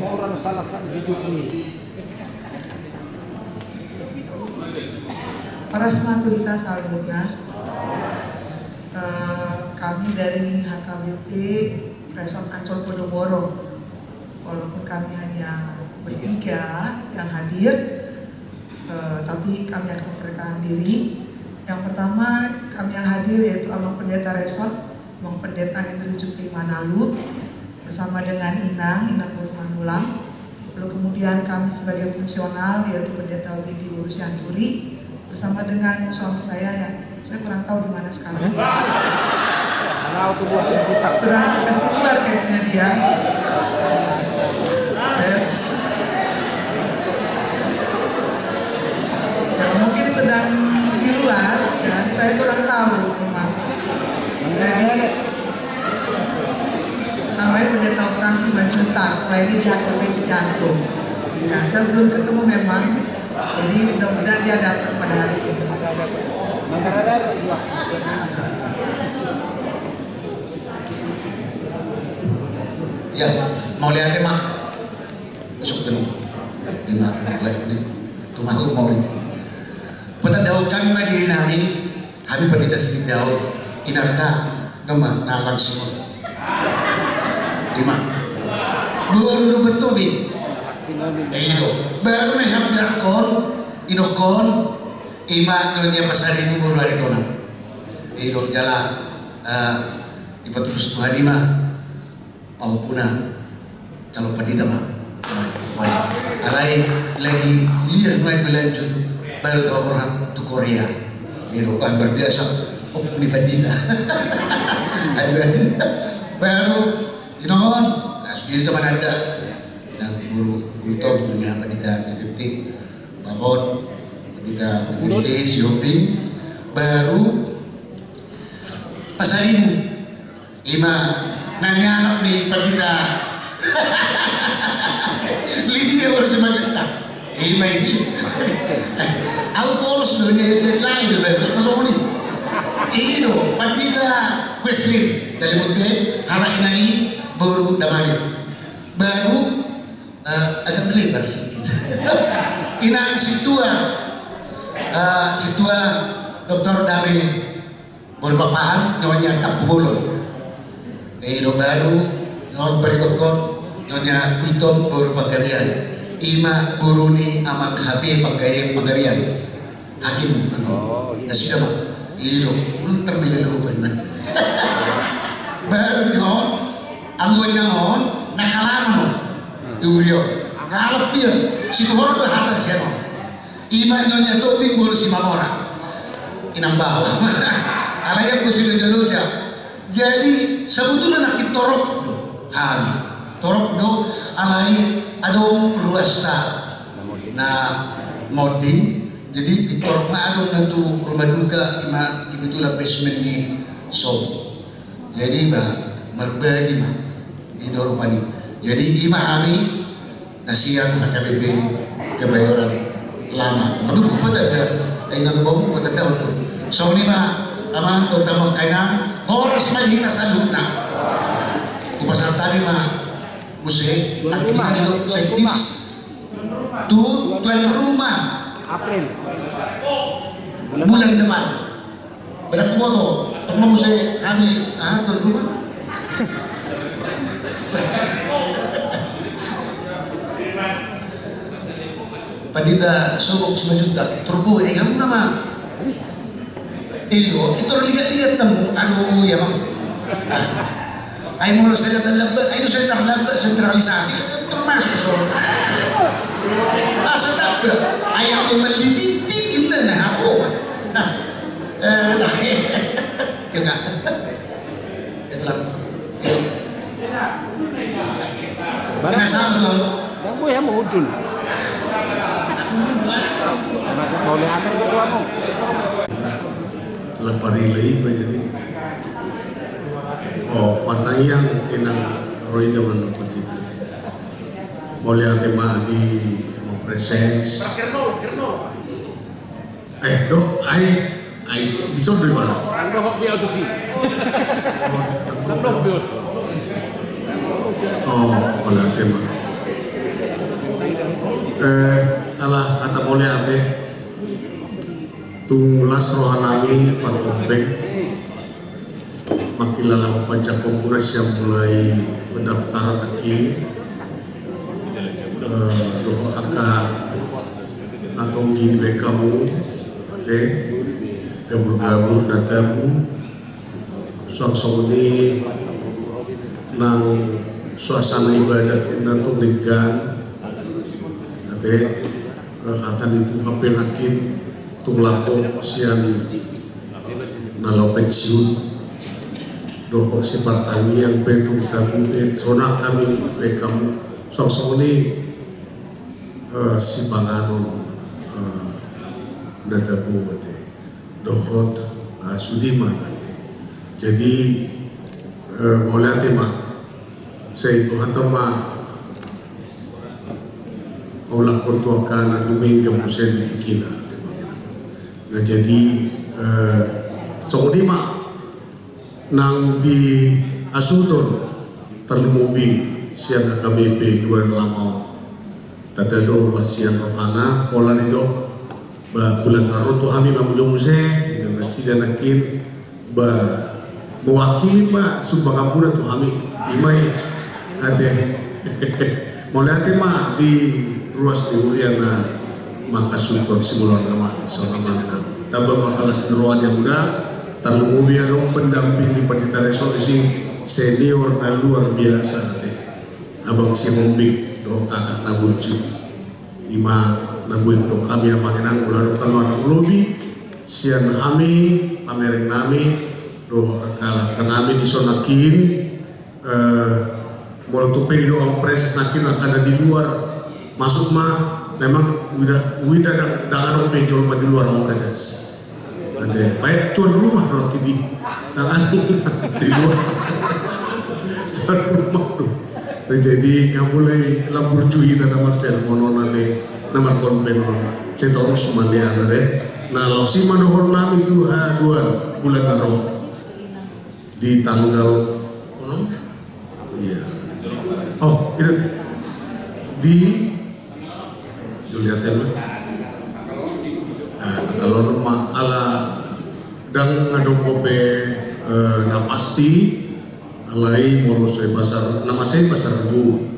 S10: orang salah hidup ini.
S18: Para sematu kita salutnya, kami dari HKBP Resort Ancol Podomoro, walaupun kami hanya bertiga yang hadir, tapi kami akan memperkenalkan diri. Yang pertama kami yang hadir yaitu Abang Pendeta Resort, Abang Pendeta Hendri Jupri Manalu, bersama dengan Inang Boru Manulang. Lalu kemudian kami sebagai fungsional yaitu Pendeta Widi Boru Sianturi, bersama dengan suami saya yang saya kurang tahu di mana sekarang. sedang tugas di luar kayaknya dia. Ya, mungkin sedang di luar dan saya kurang tahu memang. Jadi namanya pendeta operasi Majutak, lainnya di HKBP Cijantung. Nah, saya belum ketemu memang, jadi mudah-mudahan dia datang pada hari ini.
S11: Ya, mau lihat mak besok penuh. Lima lagi tumahu mau. Petandau kami madiri nami, kami pendeta sedikit daun. Inanta nama nalang semua. Lima. Baru betul nih. Baru nih yang dirakon, inokon, ima nyonya pasar ini baru hari tona. Jalan, ipaterus Tuhan ima. Maupuna calon pendeta mah, alai lagi kuliah mulai berlanjut baru tahu orang ke Korea, kan berbiasa di pendeta, baru inon, sendiri teman ada, guru top punya pendeta DPT, babon pendeta DPT Sioping, baru pasarin 5 nanya nih pendeta Lydia baru cuma cerita ini aku polos dunia jadi lain masuk nih ini loh pendeta Wesley dari Mute anak ini baru damai baru agak melebar sedikit inang situa dokter dari baru bapahan namanya tak bolon baru non berikut nyonya kultom baru pagarian ima buruni amat hati pakai pagarian hakim na sila mo belum termili lupan baru nyon anggoy na ngon nakalaman mo Yuryo kalap dia si Tuhan berhata siya no ima nyonya tubig buru si Mamora inang bawa alayang ko si Luja jadi sebetulnya nak torok do hami torok do alai adong perwasta na modding jadi ditorok na adong na tu rumah duka ima gitulah basement ni sob jadi ba merbagi mah di dorupani jadi ima hami nasiang HKBP Kebayoran Lama tapi kok ada ay nagbabu pa daw so ni ma aman to tamo kainang Horas malihita sa luna. Kupasal tadi mah musik akhirnya itu sektis. Tuan rumah April bulan depan. Berapa foto? Teman musik kami tuan rumah. Pendeta Sobok 5 juta turbo yang nama itu lihat temu aduh ya bang ay mulu saya terlambat ay saya terlambat sentralisasi termasuk soal asa tak ayam yang melitik itu nah aku juga itulah mana sama tuh
S10: yang gue yang mau udul mau lihat apa kamu
S6: Laparilai jadi partai yang inang Roy Daman begitu mulai tema di preses dok ai isor dari mana
S10: Nandok biar tu sih Nandok biar
S6: mulai tema alah kata mulai ate tunglas rohanani parkompeng makilala pancakongkura siang mulai pendaftaran lagi doa aka atong gini bekamu ate gabur-gabur natamu suang-suang nang suasana ibadat natong degan ate katan itu kapenakin tung lapo sian nalau pensiun dohok si partani yang pedung tabu sonak kami kamu sosok ini si panganon natabu dohot sudima jadi mulai tema saya itu hatama olah pertuakan adu minggu musim di Kina. Nah jadi sodima nang di Asudon terlumubi sian HKBP 2 lama tadado lah sian rohana pola didok ba bulan Maret tu kami mamujung muse dan sidan nakin ba mewakili ba sumpah kampura tu kami imai ade mulai tema di ruas di Uriana maka sultan simulon nama di sana mana tabah makalas neruan yang muda terlalu biarong pendamping di Pandita Resolusi senior dan luar biasa abang si Mombik do kakak naburju ima nabuin do kami yang mangenang ulah do orang lobi sian kami pamerin kami do kalah kami disonakin mulai tupai do ang preses nakin akan ada di luar masuk mah memang udah dengan penjual di luar ang preses ada baik tuan rumah kalau kini dengan di luar tuan rumah tuh jadi nggak boleh labur cuy dan nomor sel mononane nomor konvenor saya tahu semua dia ada nah lo si manohor nam itu 2 bulan naro di tanggal iya oh itu di Juliet mah kalau rumah ala dang ngadokope na pasti alai moro saya pasar nama saya pasar Rebo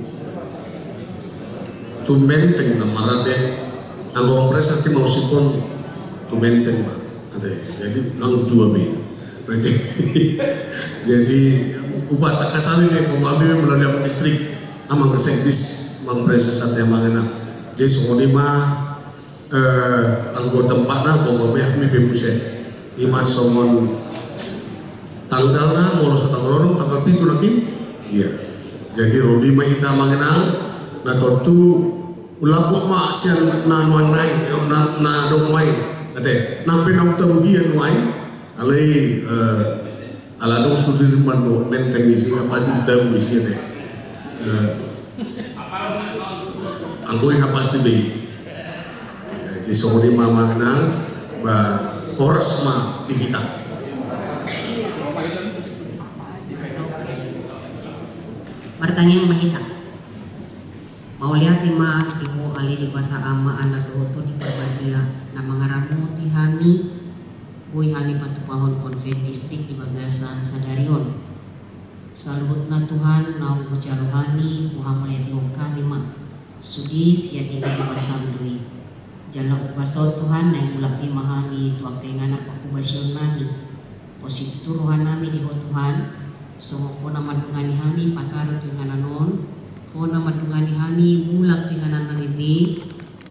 S6: tu menteng nama rade anggo presa ti mau sipon tu menteng mah ada jadi nang jua be jadi upah tak kasali ne pemabi melalui amang distrik amang kesekdis mang presa sate mangena jadi soalnya mah anggota tempatnya pokoknya kami bemusik ima somon tanggalnya mau tanggal tanggal itu lagi iya jadi Robi mah kita mengenal nah tentu ulapok mah sian na nuan naik na dong main ate nampi nang terugian main alai aladong sudirman do menteng isi pasti tahu isi ate aku yang pasti be jadi soalnya mah mengenal ba Horas mah di kita.
S19: Pertanyaan mahita. Mau lihat ima timu ali di bata ama anak doto di perbadia nama ngaramu tihani boy hani patupahon konven distrik di Bagasan Sadarion. Saluhutna Tuhan nau mujarohani muhamad yatihong kami ma sudi siya tinggal di basandui. Jala ubasot Tuhan na mulapi mahani tuwag kay nga napakubasyon nami positu rohan nami di ho Tuhan so ko na madungani hani pakarot yung nga nanon ko na madungani hani mulak yung nga nami be